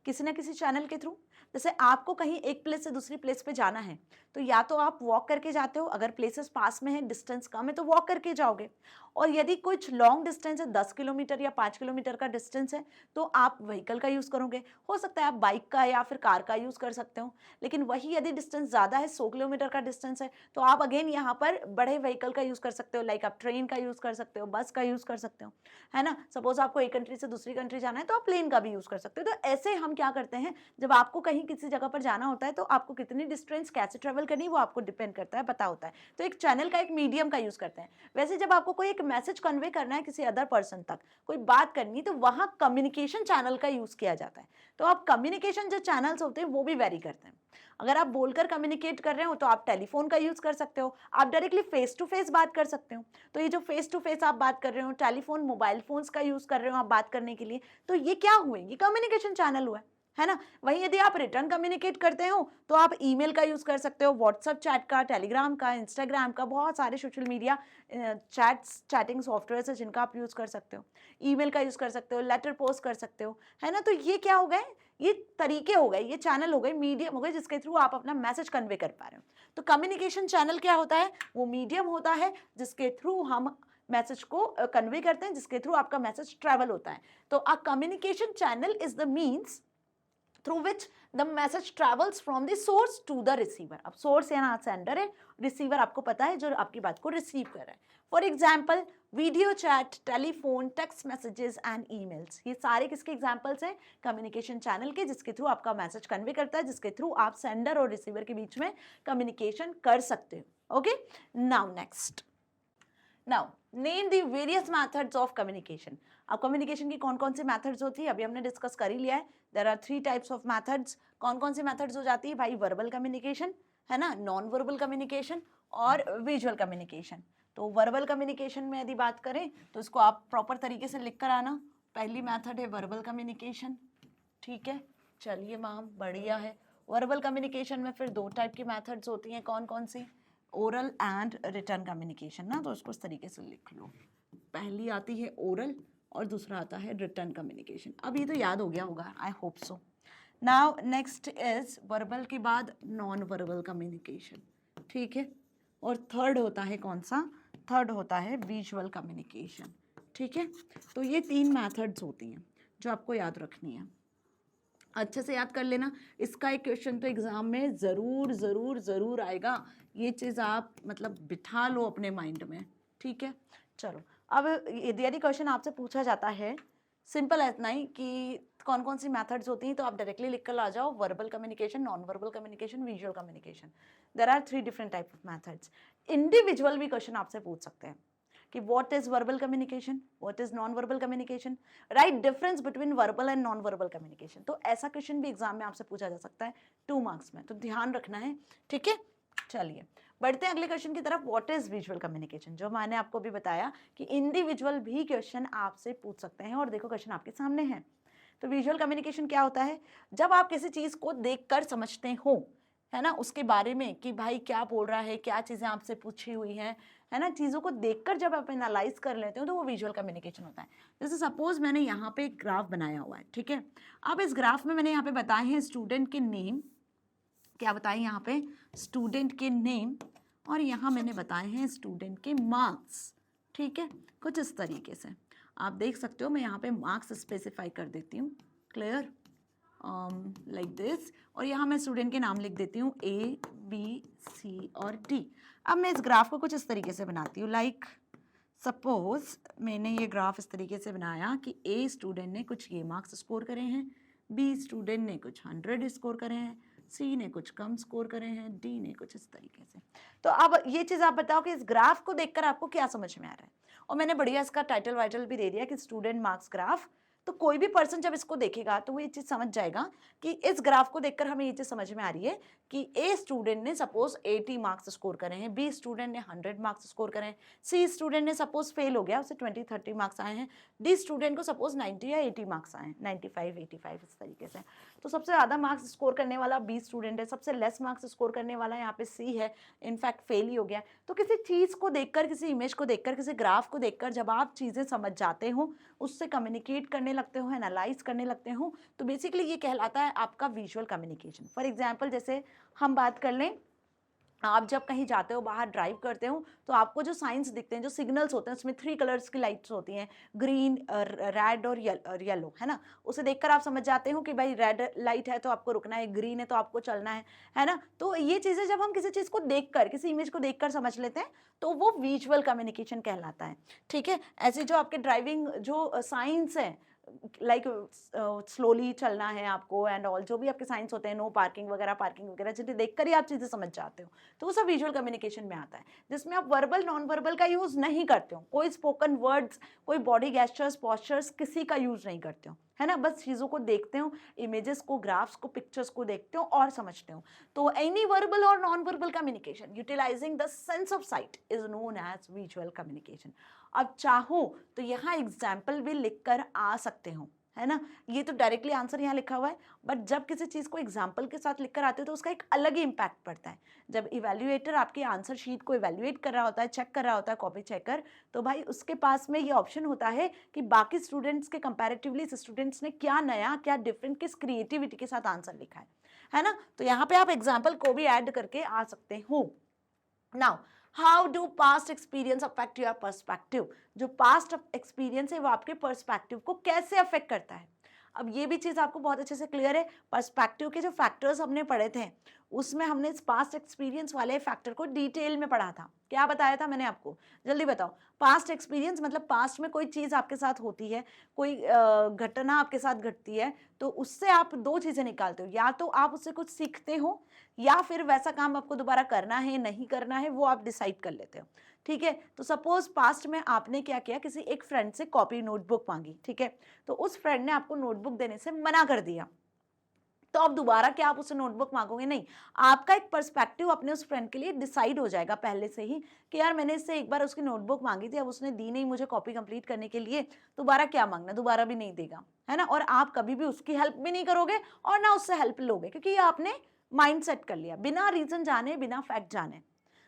किसी ना किसी चैनल के थ्रू। जैसे आपको कहीं एक प्लेस से दूसरी प्लेस पे जाना है तो या तो आप वॉक करके जाते हो, अगर प्लेसेस पास में है, डिस्टेंस कम है तो वॉक करके जाओगे, और यदि कुछ लॉन्ग डिस्टेंस है, 10 किलोमीटर या 5 किलोमीटर का डिस्टेंस है, तो आप व्हीकल का यूज़ करोगे। हो सकता है आप बाइक का या फिर कार का यूज़ कर सकते हो, लेकिन वही यदि डिस्टेंस ज़्यादा है, 100 किलोमीटर का डिस्टेंस है, तो आप अगेन यहाँ पर बड़े व्हीकल का यूज़ कर सकते हो, लाइक आप ट्रेन का यूज़ कर सकते हो, बस का यूज़ कर सकते हो, है ना। सपोज आपको एक कंट्री से दूसरी कंट्री जाना है तो आप प्लेन का भी यूज़ कर सकते हो। तो ऐसे हम क्या करते हैं, जब आपको कहीं किसी जगह पर जाना होता है तो आपको कितनी डिस्टेंस कैसे ट्रेवल करनी है वो आपको डिपेंड करता है, पता होता है, तो एक चैनल का, एक मीडियम का यूज़ करते हैं। वैसे जब आपको कोई एक मैसेज कन्वे करना है किसी अदर पर्सन तक, कोई बात करनी, तो वहां कम्युनिकेशन चैनल का यूज किया जाता है। तो आप कम्युनिकेशन जो चैनल्स होते हैं वो भी वेरी करते हैं। अगर आप बोलकर कम्युनिकेट कर रहे हो तो आप टेलीफोन का यूज कर सकते हो, आप डायरेक्टली फेस टू फेस बात कर सकते हो। तो ये जो फेस टू फेस आप बात कर रहे हो, टेलीफोन, मोबाइल फोन्स का यूज कर रहे हो आप बात करने के लिए, तो ये क्या हुए, ये कम्युनिकेशन चैनल हुआ है ना। वहीं यदि आप रिटर्न कम्युनिकेट करते हो तो आप ईमेल का यूज़ कर सकते हो, व्हाट्सएप चैट का, टेलीग्राम का, इंस्टाग्राम का, बहुत सारे सोशल मीडिया चैटिंग सॉफ्टवेयर है जिनका आप यूज़ कर सकते हो। ईमेल का यूज़ कर सकते हो, लेटर पोस्ट कर सकते हो, है ना। तो ये क्या हो गए, ये तरीके हो गए, ये चैनल हो गए, मीडियम हो गए जिसके थ्रू आप अपना मैसेज कन्वे कर पा रहे हो। तो कम्युनिकेशन चैनल क्या होता है, वो मीडियम होता है जिसके थ्रू हम मैसेज को कन्वे करते हैं, जिसके थ्रू आपका मैसेज ट्रैवल होता है। तो अ communication channel is the means through which the message travels from the source to the receiver। अब source यहाँ सेंडर है, रिसीवर आपको पता है जो आपकी बात को रिसीव कर रहा है। For example video chat, telephone, text messages and emails, ये सारे किसके एग्जाम्पल्स हैं, कम्युनिकेशन चैनल के, जिसके थ्रू आपका मैसेज कन्वे करता है, जिसके थ्रू आप सेंडर और रिसीवर के बीच में कम्युनिकेशन कर सकते हो। Okay, now next, now name the various methods of communication. अब कम्युनिकेशन की कौन कौन सी मेथड्स होती है, अभी हमने डिस्कस कर ही लिया है। There are 3 types of methods. कौन कौन सी मेथड्स हो जाती है भाई, वर्बल कम्युनिकेशन, है ना, नॉन वर्बल कम्युनिकेशन और विजुअल कम्युनिकेशन। तो वर्बल कम्युनिकेशन में यदि बात करें तो इसको आप प्रॉपर तरीके से लिख कर आना। पहली मेथड है वर्बल कम्युनिकेशन, ठीक है, चलिए मैम बढ़िया है। वर्बल कम्युनिकेशन में फिर 2 टाइप की मेथड्स होती हैं, कौन कौन सी, ओरल एंड रिटर्न कम्युनिकेशन ना। तो इसको इस तरीके से लिख लो, पहली आती है ओरल और दूसरा आता है रिटर्न कम्युनिकेशन। अब ये तो याद हो गया होगा, I hope so. Now next is verbal के बाद नॉन वर्बल कम्युनिकेशन, ठीक है, और थर्ड होता है कौन सा, थर्ड होता है विजुअल कम्युनिकेशन, ठीक है। तो ये 3 मेथड्स होती हैं जो आपको याद रखनी है, अच्छे से याद कर लेना। इसका एक क्वेश्चन तो एग्जाम में ज़रूर ज़रूर ज़रूर आएगा, ये चीज़ आप मतलब बिठा लो अपने माइंड में, ठीक है। चलो, अब यदि क्वेश्चन आपसे पूछा जाता है सिंपल इतना ही कि कौन कौन सी मेथड्स होती हैं, तो आप डायरेक्टली लिख कर आ जाओ, verbal communication, non verbal communication, visual communication. There are 3 different type of methods. Individual भी क्वेश्चन आपसे पूछ सकते हैं कि what is verbal communication, what is non verbal communication, write difference between verbal and non verbal communication. तो ऐसा question भी exam में आपसे पूछा जा सकता है 2 मार्क्स में, तो ध्यान रखना है, ठीक है। चलिए बढ़ते हैं अगले क्वेश्चन की तरफ, व्हाट इज विजुअल कम्युनिकेशन, जो मैंने आपको भी बताया कि इंडिविजुअल भी क्वेश्चन आपसे पूछ सकते हैं। और देखो क्वेश्चन आपके सामने है। तो विजुअल कम्युनिकेशन क्या होता है, जब आप किसी चीज को देखकर समझते हो, है ना, उसके बारे में कि भाई क्या बोल रहा है, क्या चीजें आपसे पूछी हुई हैं, है ना, चीज़ों को देखकर जब आप एनालाइज कर लेते हो तो वो विजुअल कम्युनिकेशन होता है। जैसे सपोज मैंने यहाँ पे एक ग्राफ बनाया हुआ है, ठीक है। अब इस ग्राफ में मैंने यहाँ पे बताए हैं स्टूडेंट के नेम, क्या बताए यहाँ पे, स्टूडेंट के नेम, और यहाँ मैंने बताए हैं स्टूडेंट के मार्क्स, ठीक है। कुछ इस तरीके से आप देख सकते हो, मैं यहाँ पे मार्क्स स्पेसिफाई कर देती हूँ, क्लियर, लाइक दिस, और यहाँ मैं स्टूडेंट के नाम लिख देती हूँ A, B, C और D। अब मैं इस ग्राफ को कुछ इस तरीके से बनाती हूँ, लाइक सपोज मैंने ये ग्राफ इस तरीके से बनाया कि A स्टूडेंट ने कुछ ये मार्क्स स्कोर करे हैं, B स्टूडेंट ने कुछ 100 स्कोर करे हैं, C ने कुछ कम स्कोर करे हैं, D ने कुछ इस तरीके से। तो अब ये चीज़ आप बताओ कि इस ग्राफ को देखकर आपको क्या समझ में आ रहा है। और मैंने बढ़िया इसका टाइटल वाइटल भी दे दिया कि स्टूडेंट मार्क्स ग्राफ। तो कोई भी पर्सन जब इसको देखेगा तो वो ये चीज़ समझ जाएगा कि इस ग्राफ को देखकर हमें ये चीज़ समझ में आ रही है कि ए स्टूडेंट ने सपोज 80 मार्क्स स्कोर करे हैं, बी स्टूडेंट ने 100 मार्क्स स्कोर करे हैं, सी स्टूडेंट ने सपोज फेल हो गया, उसे 20-30 मार्क्स आए हैं, डी स्टूडेंट को सपोज 90 या 80 मार्क्स आए हैं, 95-85 इस तरीके से। तो सबसे ज़्यादा मार्क्स स्कोर करने वाला बी स्टूडेंट है, सबसे लेस मार्क्स स्कोर करने वाला यहाँ पे सी है, इनफैक्ट फेल ही हो गया। तो किसी चीज़ को देखकर, किसी इमेज को देखकर, किसी ग्राफ को देखकर जब आप चीज़ें समझ जाते हो, उससे कम्युनिकेट करने लगते हो, एनालाइज करने लगते हो, तो बेसिकली ये कहलाता है आपका विजुअल कम्युनिकेशन। फॉर एग्जाम्पल जैसे हम बात कर लें, आप जब कहीं जाते हो, बाहर ड्राइव करते हो, तो आपको जो साइंस दिखते हैं, जो सिग्नल्स होते हैं, उसमें 3 कलर्स की लाइट्स होती हैं, ग्रीन, रेड और येलो, है ना। उसे देखकर आप समझ जाते हो कि भाई रेड लाइट है तो आपको रुकना है, ग्रीन है तो आपको चलना है ना। तो ये चीज़ें जब हम किसी चीज़ को देखकर, किसी इमेज को देखकर समझ लेते हैं तो वो विजुअल कम्युनिकेशन कहलाता है, ठीक है। ऐसे जो आपके ड्राइविंग जो साइंस है, लाइक स्लोली चलना है आपको एंड ऑल, जो भी आपके साइंस होते हैं, नो पार्किंग वगैरह जिन्हें देखकर ही आप चीज़ें समझ जाते हो, तो वो सब विजुअल कम्युनिकेशन में आता है, जिसमें आप वर्बल नॉन वर्बल का यूज़ नहीं करते हो, कोई स्पोकन वर्ड्स, कोई बॉडी गेस्चर्स, पोस्चर्स, किसी का यूज़ नहीं करते हो, है ना। बस चीज़ों को देखते हो, इमेजेस को, ग्राफ्स को, पिक्चर्स को देखते हो और समझते हो। तो एनी वर्बल और non verbal communication utilising the sense of sight is known as visual communication. अब चाहो तो यहाँ एग्जाम्पल भी लिख कर आ सकते हो, है ना। ये तो डायरेक्टली आंसर यहाँ लिखा हुआ है, बट जब किसी चीज़ को एग्जाम्पल के साथ लिख कर आते हो तो उसका एक अलग ही इम्पैक्ट पड़ता है। जब इवेल्युएटर आपकी आंसर शीट को इवेल्युएट कर रहा होता है, चेक कर रहा होता है, कॉपी चेकर, तो भाई उसके पास में ये ऑप्शन होता है कि बाकी स्टूडेंट्स के कंपैरेटिवली इस स्टूडेंट्स ने क्या नया, क्या डिफरेंट, किस क्रिएटिविटी के साथ आंसर लिखा है ना। तो यहाँ पे आप एग्जाम्पल को भी ऐड करके आ सकते हो। Now how do past experience affect your perspective. जो पास्ट एक्सपीरियंस है वो आपके पर्सपेक्टिव को कैसे अफेक्ट करता है। अब ये भी चीज़ आपको बहुत अच्छे से क्लियर है। पर्सपेक्टिव के जो फैक्टर्स हमने पढ़े थे उसमें हमने इस पास्ट एक्सपीरियंस वाले फैक्टर को डिटेल में पढ़ा था। क्या बताया था मैंने आपको, जल्दी बताओ। पास्ट एक्सपीरियंस मतलब पास्ट में कोई चीज़ आपके साथ होती है, कोई घटना आपके साथ घटती है, तो उससे आप दो चीज़ें निकालते हो, या तो आप उससे कुछ सीखते हो या फिर वैसा काम आपको दोबारा करना है नहीं करना है वो आप डिसाइड कर लेते हो। ठीक है, तो सपोज पास्ट में आपने क्या किया, किसी एक फ्रेंड से कॉपी नोटबुक मांगी, ठीक है, तो उस फ्रेंड ने आपको नोटबुक देने से मना कर दिया, तो अब दोबारा क्या आप उससे नोटबुक मांगोगे? नहीं। आपका एक पर्सपेक्टिव अपने उस फ्रेंड के लिए डिसाइड हो जाएगा पहले से ही कि यार मैंने इससे एक बार उसकी नोटबुक मांगी थी, अब उसने दी नहीं मुझे कॉपी कंप्लीट करने के लिए, दोबारा क्या मांगना, दोबारा भी नहीं देगा, है ना। और आप कभी भी उसकी हेल्प भी नहीं करोगे और ना उससे हेल्प लोगे, क्योंकि ये आपने माइंड सेट कर लिया बिना रीजन जाने, बिना फैक्ट जाने।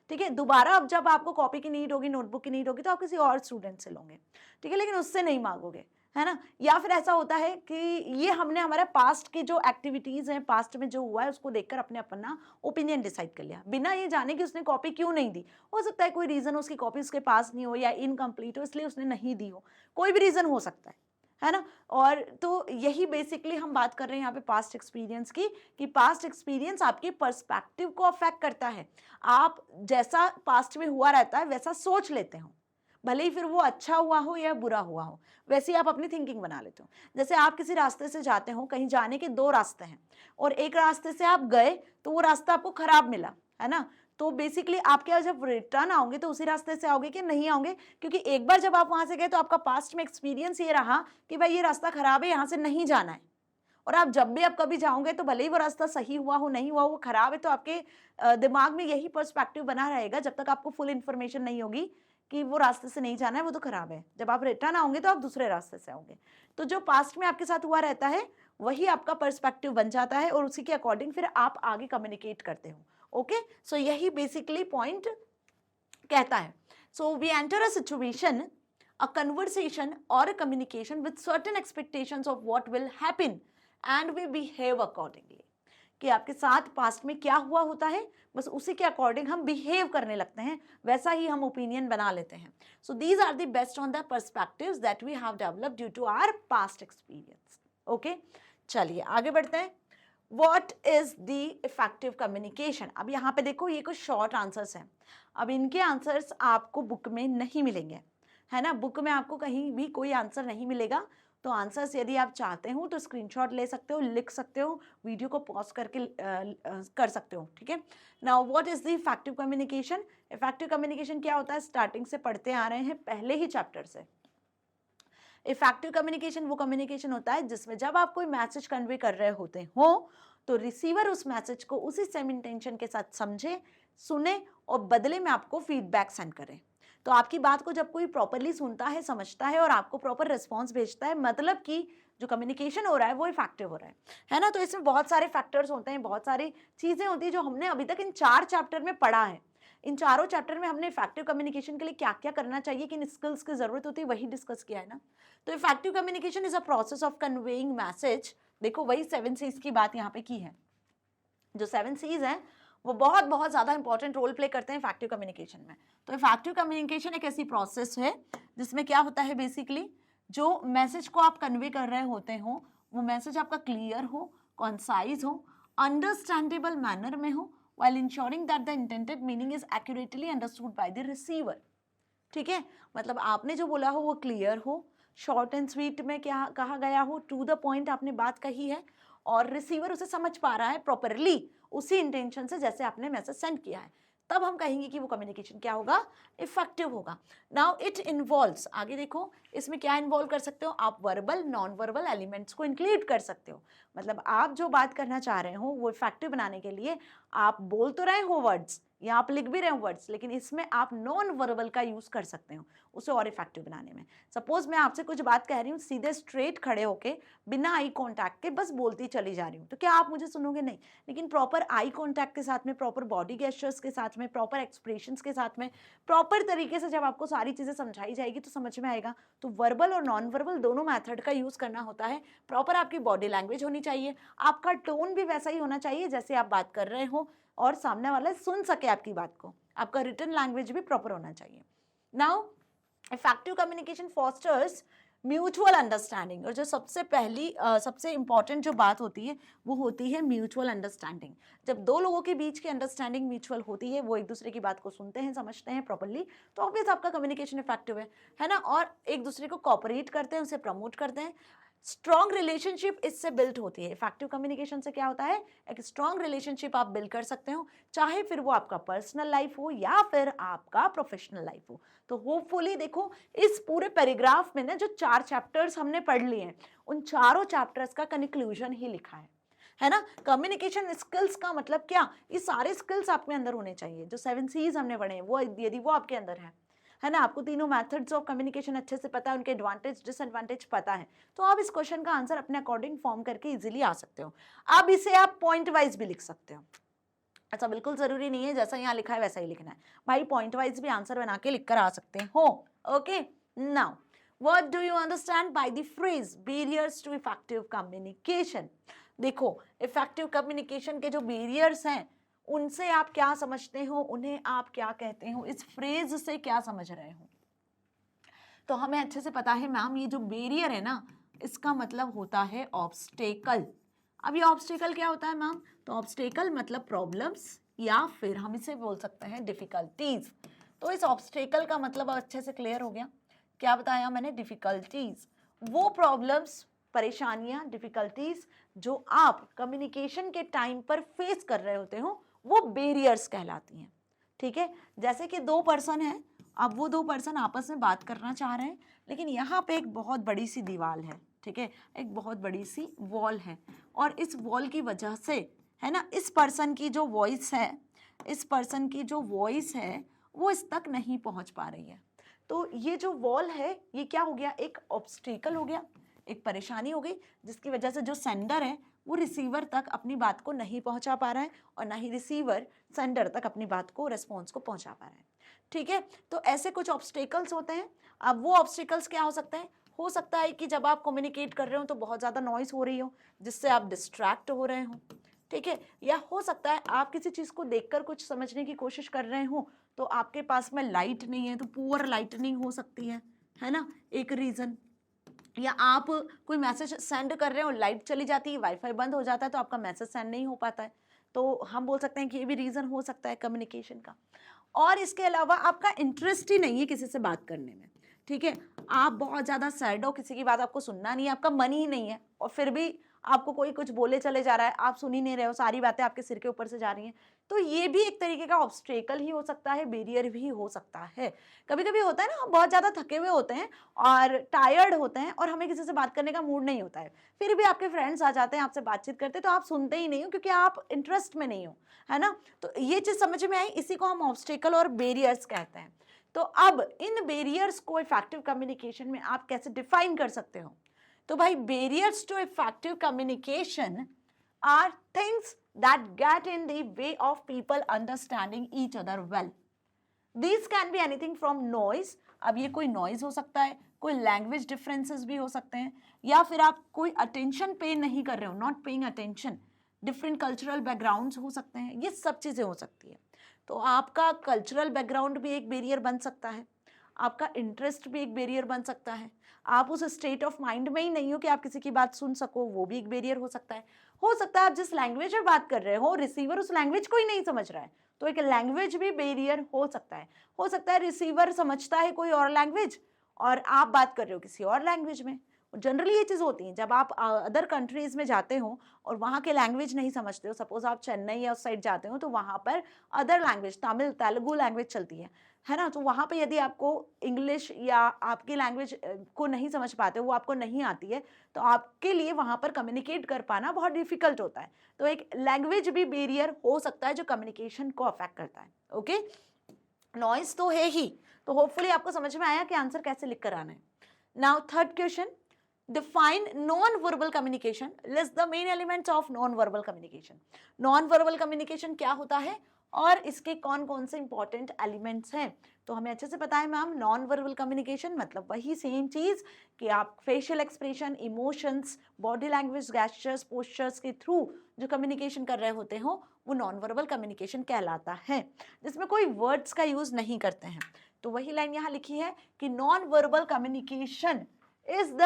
ठीक है, दोबारा अब जब आपको कॉपी की नीड होगी, नोटबुक की नीड होगी, तो आप किसी और स्टूडेंट से लोगे, ठीक है, लेकिन उससे नहीं मांगोगे, है ना। या फिर ऐसा होता है कि ये हमने हमारे पास्ट की जो एक्टिविटीज हैं, पास्ट में जो हुआ है उसको देखकर अपने अपना ओपिनियन डिसाइड कर लिया, बिना ये जाने कि उसने कॉपी क्यों नहीं दी। हो सकता है कोई रीजन उसकी कॉपी उसके पास नहीं हो या इनकम्प्लीट हो, इसलिए उसने नहीं दी हो, कोई भी रीजन हो सकता है ना। और तो यही बेसिकली हम बात कर रहे हैं यहाँ पे पास्ट एक्सपीरियंस की, कि पास्ट एक्सपीरियंस आपके पर्सपेक्टिव को अफेक्ट करता है। आप जैसा पास्ट में हुआ रहता है वैसा सोच लेते हो, भले ही फिर वो अच्छा हुआ हो या बुरा हुआ हो, वैसे ही आप अपनी थिंकिंग बना लेते हो। जैसे आप किसी रास्ते से जाते हो, कहीं जाने के दो रास्ते हैं और एक रास्ते से आप गए तो वो रास्ता आपको खराब मिला, है ना, तो बेसिकली आप क्या जब रिटर्न आओगे तो उसी रास्ते से आओगे कि नहीं आओगे, क्योंकि एक बार जब आप वहां से गए तो आपका पास्ट में एक्सपीरियंस ये रहा कि भाई ये रास्ता खराब है, यहाँ से नहीं जाना है। और आप जब भी आप कभी जाओगे तो भले ही वो रास्ता सही हुआ हो नहीं हुआ, वो खराब है, तो आपके दिमाग में यही पर्सपेक्टिव बना रहेगा जब तक आपको फुल इन्फॉर्मेशन नहीं होगी कि वो रास्ते से नहीं जाना है, वो तो खराब है। जब आप रिटर्न आओगे तो आप दूसरे रास्ते से आओगे। तो जो पास्ट में आपके साथ हुआ रहता है वही आपका पर्सपेक्टिव बन जाता है और उसी के अकॉर्डिंग फिर आप आगे कम्युनिकेट करते हो। ओके, सो यही बेसिकली पॉइंट कहता है। So we enter a situation, a conversation or a communication with certain expectations of what will happen and we behave accordingly। कि आपके साथ पास्ट में क्या हुआ होता है, बस उसी के अकॉर्डिंग हम बिहेव करने लगते हैं, वैसा ही हम ओपिनियन बना लेते हैं। So these are the based on the perspectives that we have developed due to our past experience. Okay, चलिए आगे बढ़ते हैं। What is the effective communication? अब यहाँ पे देखो ये कुछ शॉर्ट आंसर्स हैं। अब इनके आंसर्स आपको बुक में नहीं मिलेंगे, है ना, बुक में आपको कहीं भी कोई आंसर नहीं मिलेगा। तो आंसर्स यदि आप चाहते हो तो स्क्रीनशॉट ले सकते हो, लिख सकते हो, वीडियो को पॉज करके कर सकते हो, ठीक है। Now what is the effective communication? Effective communication क्या होता है, स्टार्टिंग से पढ़ते आ रहे हैं, पहले ही चैप्टर से। इफेक्टिव कम्युनिकेशन वो कम्युनिकेशन होता है जिसमें जब आप कोई मैसेज कन्वे कर रहे होते हो तो रिसीवर उस मैसेज को उसी सेम इंटेंशन के साथ समझे, सुने और बदले में आपको फीडबैक सेंड करे। तो आपकी बात को जब कोई प्रॉपरली सुनता है, समझता है और आपको प्रॉपर रिस्पॉन्स भेजता है, मतलब कि जो कम्युनिकेशन हो रहा है वो इफेक्टिव हो रहा है ना। तो इसमें बहुत सारे फैक्टर्स होते हैं, बहुत सारी चीज़ें होती हैं जो हमने अभी तक इन 4 चैप्टर में पढ़ा है। इन चारों चैप्टर में हमने इफेक्टिव कम्युनिकेशन के लिए क्या क्या करना चाहिए, किन स्किल्स की जरूरत होती है, वही डिस्कस किया है ना। तो effective communication is a process of conveying message. देखो वही 7 C's की बात यहाँ पे की है। जो 7 C's हैं वो बहुत बहुत ज़्यादा इंपॉर्टेंट रोल प्ले करते हैं इफेक्टिव कम्युनिकेशन में। तो इफेक्टिव कम्युनिकेशन एक ऐसी प्रोसेस है जिसमें क्या होता है, बेसिकली जो मैसेज को आप कन्वे कर रहे होते हो वो मैसेज आपका क्लियर हो, कॉन्साइज हो, अंडरस्टैंडेबल मैनर में हो, while ensuring that the intended meaning is accurately understood by the receiver। ठीक है, मतलब आपने जो बोला हो वो क्लियर हो, शॉर्ट एंड स्वीट में क्या कहा गया हो, टू द पॉइंट आपने बात कही है और रिसीवर उसे समझ पा रहा है प्रॉपरली उसी इंटेंशन से जैसे आपने मैसेज सेंड किया है, तब हम कहेंगे कि वो कम्युनिकेशन क्या होगा, इफेक्टिव होगा। नाउ इट इन्वॉल्व्स, आगे देखो इसमें क्या इन्वॉल्व कर सकते हो आप, वर्बल नॉन वर्बल एलिमेंट्स को इंक्लूड कर सकते हो। मतलब आप जो बात करना चाह रहे हो वो इफेक्टिव बनाने के लिए आप बोल तो रहे हो वर्ड्स, यहाँ आप लिख भी रहे हो वर्ड्स, लेकिन इसमें आप नॉन वर्बल का यूज कर सकते हो उसे और इफेक्टिव बनाने में। सपोज मैं आपसे कुछ बात कह रही हूँ, सीधे स्ट्रेट खड़े होके बिना आई कॉन्टैक्ट के बस बोलती चली जा रही हूँ, तो क्या आप मुझे सुनोगे? नहीं। लेकिन प्रॉपर आई कॉन्टैक्ट के साथ में, प्रॉपर बॉडी गेस्चर्स के साथ में, प्रॉपर एक्सप्रेशंस के साथ में, प्रॉपर तरीके से जब आपको सारी चीजें समझाई जाएगी तो समझ में आएगा। तो वर्बल और नॉन वर्बल दोनों मैथड का यूज करना होता है। प्रॉपर आपकी बॉडी लैंग्वेज होनी चाहिए, आपका टोन भी वैसा ही होना चाहिए जैसे आप बात कर रहे हो और सामने वाला सुन सके आपकी बात को। आपका रिटन लैंग्वेज भी प्रॉपर होना चाहिए। Now effective communication fosters mutual understanding, और जो सबसे पहली सबसे इंपॉर्टेंट जो बात होती है वो होती है म्यूचुअल अंडरस्टैंडिंग। जब दो लोगों के बीच की अंडरस्टैंडिंग म्यूचुअल होती है, वो एक दूसरे की बात को सुनते हैं, समझते हैं प्रॉपर्ली, तो ऑब्वियस आपका कम्युनिकेशन इफेक्टिव है ना, और एक दूसरे को कोऑपरेट करते हैं, उसे प्रमोट करते हैं। स्ट्रॉन्ग रिलेशनशिप इससे बिल्ड होती है। इफेक्टिव कम्युनिकेशन से क्या होता है, एक स्ट्रॉन्ग रिलेशनशिप आप बिल्ड कर सकते हो, चाहे फिर वो आपका पर्सनल लाइफ हो या फिर आपका प्रोफेशनल लाइफ हो। तो होपफुली देखो, इस पूरे पैराग्राफ में ना जो 4 चैप्टर्स हमने पढ़ लिए हैं, उन चारों चैप्टर्स का कंक्लूजन ही लिखा है ना। कम्युनिकेशन स्किल्स का मतलब क्या, ये सारे स्किल्स आप में अंदर होने चाहिए। जो 7 C's हमने पढ़े हैं, वो यदि वो आपके अंदर है ना, आपको तीनों मेथड्स ऑफ कम्युनिकेशन अच्छे से पता है, उनके एडवांटेज डिसएडवांटेज पता है, तो आप इस क्वेश्चन का आंसर अपने अकॉर्डिंग फॉर्म करके इजीली आ सकते हो। अब इसे आप पॉइंट वाइज भी लिख सकते हो। अच्छा, बिल्कुल जरूरी नहीं है जैसा यहाँ लिखा है वैसा ही लिखना है भाई, पॉइंट वाइज भी आंसर बना के लिख कर आ सकते हो। Okay, now what do you understand by the phrase barriers to effective communication? देखो, इफेक्टिव कम्युनिकेशन के जो बैरियर्स हैं उनसे आप क्या समझते हो, उन्हें आप क्या कहते हो, इस फ्रेज से क्या समझ रहे हो? तो हमें अच्छे से पता है मैम, ये जो बैरियर है ना, इसका मतलब होता है ऑब्स्टेकल। अब ये ऑब्स्टेकल क्या होता है मैम? तो ऑब्स्टेकल मतलब प्रॉब्लम्स, या फिर हम इसे बोल सकते हैं डिफिकल्टीज। तो इस ऑब्स्टेकल का मतलब अच्छे से क्लियर हो गया। क्या बताया मैंने? डिफिकल्टीज, वो प्रॉब्लम्स, परेशानियां, डिफिकल्टीज जो आप कम्युनिकेशन के टाइम पर फेस कर रहे होते हो, वो बैरियर्स कहलाती हैं। ठीक है, जैसे कि 2 पर्सन हैं, अब वो 2 पर्सन आपस में बात करना चाह रहे हैं, लेकिन यहाँ पे एक बहुत बड़ी सी दीवार है, ठीक है, एक बहुत बड़ी सी वॉल है, और इस वॉल की वजह से, है ना, इस पर्सन की जो वॉइस है, इस पर्सन की जो वॉइस है वो इस तक नहीं पहुंच पा रही है। तो ये जो वॉल है, ये क्या हो गया? एक ऑब्स्टेकल हो गया, एक परेशानी हो गई, जिसकी वजह से जो सेंडर है वो रिसीवर तक अपनी बात को नहीं पहुंचा पा रहा है, और ना ही रिसीवर सेंडर तक अपनी बात को, रेस्पॉन्स को पहुंचा पा रहा है। ठीक है, तो ऐसे कुछ ऑब्स्टेकल्स होते हैं। अब वो ऑब्स्टेकल्स क्या हो सकते हैं? हो सकता है कि जब आप कम्युनिकेट कर रहे हो तो बहुत ज़्यादा नॉइस हो रही हो, जिससे आप डिस्ट्रैक्ट हो रहे हो। ठीक है, या हो सकता है आप किसी चीज़ को देखकर कुछ समझने की कोशिश कर रहे हो, तो आपके पास में लाइट नहीं है, तो पुअर लाइटनिंग हो सकती है ना, एक रीज़न। या आप कोई मैसेज सेंड कर रहे हो, लाइट चली जाती है, वाईफाई बंद हो जाता है, तो आपका मैसेज सेंड नहीं हो पाता है। तो हम बोल सकते हैं कि ये भी रीज़न हो सकता है कम्युनिकेशन का। और इसके अलावा आपका इंटरेस्ट ही नहीं है किसी से बात करने में। ठीक है, आप बहुत ज़्यादा सैड हो, किसी की बात आपको सुनना नहीं है, आपका मन ही नहीं है, और फिर भी आपको कोई कुछ बोले चले जा रहा है, आप सुन ही नहीं रहे हो, सारी बातें आपके सिर के ऊपर से जा रही हैं। तो ये भी एक तरीके का ऑब्स्टेकल ही हो सकता है, बैरियर भी हो सकता है। कभी कभी होता है ना, हम बहुत ज़्यादा थके हुए होते हैं और टायर्ड होते हैं, और हमें किसी से बात करने का मूड नहीं होता है, फिर भी आपके फ्रेंड्स आ जाते हैं, आपसे बातचीत करते हैं, तो आप सुनते ही नहीं हो क्योंकि आप इंटरेस्ट में नहीं हो, है ना। तो ये चीज़ समझ में आई, इसी को हम ऑब्स्टेकल और बैरियर्स कहते हैं। तो अब इन बैरियर्स को इफेक्टिव कम्युनिकेशन में आप कैसे डिफाइन कर सकते हो? तो भाई, barriers to effective communication are things that get in the way of people understanding each other well. This can be anything from noise, अब ये कोई नॉइज हो सकता है, कोई लैंग्वेज डिफरेंसेस भी हो सकते हैं, या फिर आप कोई अटेंशन पे नहीं कर रहे हो, not paying attention, different cultural backgrounds हो सकते हैं, ये सब चीज़ें हो सकती है। तो आपका कल्चरल बैकग्राउंड भी एक बैरियर बन सकता है, आपका इंटरेस्ट भी एक बैरियर बन सकता है, आप उस स्टेट ऑफ माइंड में ही नहीं हो कि आप किसी की बात सुन सको, वो भी एक बैरियर हो सकता है। हो सकता है आप जिस लैंग्वेज में बात कर रहे हो, रिसीवर उस लैंग्वेज को ही नहीं समझ रहा है, तो एक लैंग्वेज भी बैरियर हो सकता है। हो सकता है रिसीवर समझता है कोई और लैंग्वेज और आप बात कर रहे हो किसी और लैंग्वेज में। जनरली ये चीज़ होती है, जब आप अदर कंट्रीज़ में जाते हो और वहाँ के लैंग्वेज नहीं समझते हो, सपोज आप चेन्नई या उस साइड जाते हो, तो वहाँ पर other language, Tamil Telugu language चलती है, है ना। तो वहाँ पे यदि आपको इंग्लिश या आपकी लैंग्वेज को नहीं समझ पाते, वो आपको नहीं आती है, तो आपके लिए वहाँ पर कम्युनिकेट कर पाना बहुत डिफिकल्ट होता है। तो एक लैंग्वेज भी बैरियर हो सकता है जो कम्युनिकेशन को अफेक्ट करता है। ओके, नॉइज तो है ही। तो होपफुली आपको समझ में आया कि आंसर कैसे लिख कर आना है। Now third question, define non-verbal communication, list the main elements of non-verbal communication। non-verbal communication क्या होता है और इसके कौन कौन से इंपॉर्टेंट एलिमेंट्स हैं। तो हमें अच्छे से पता है मैम, नॉन वर्बल कम्युनिकेशन मतलब वही सेम चीज कि आप facial expression, emotions, body language, gestures, postures के थ्रू जो कम्युनिकेशन कर रहे होते हो वो नॉन वर्बल कम्युनिकेशन कहलाता है, जिसमें कोई वर्ड्स का यूज नहीं करते हैं। तो वही लाइन यहाँ लिखी है कि non verbal communication is the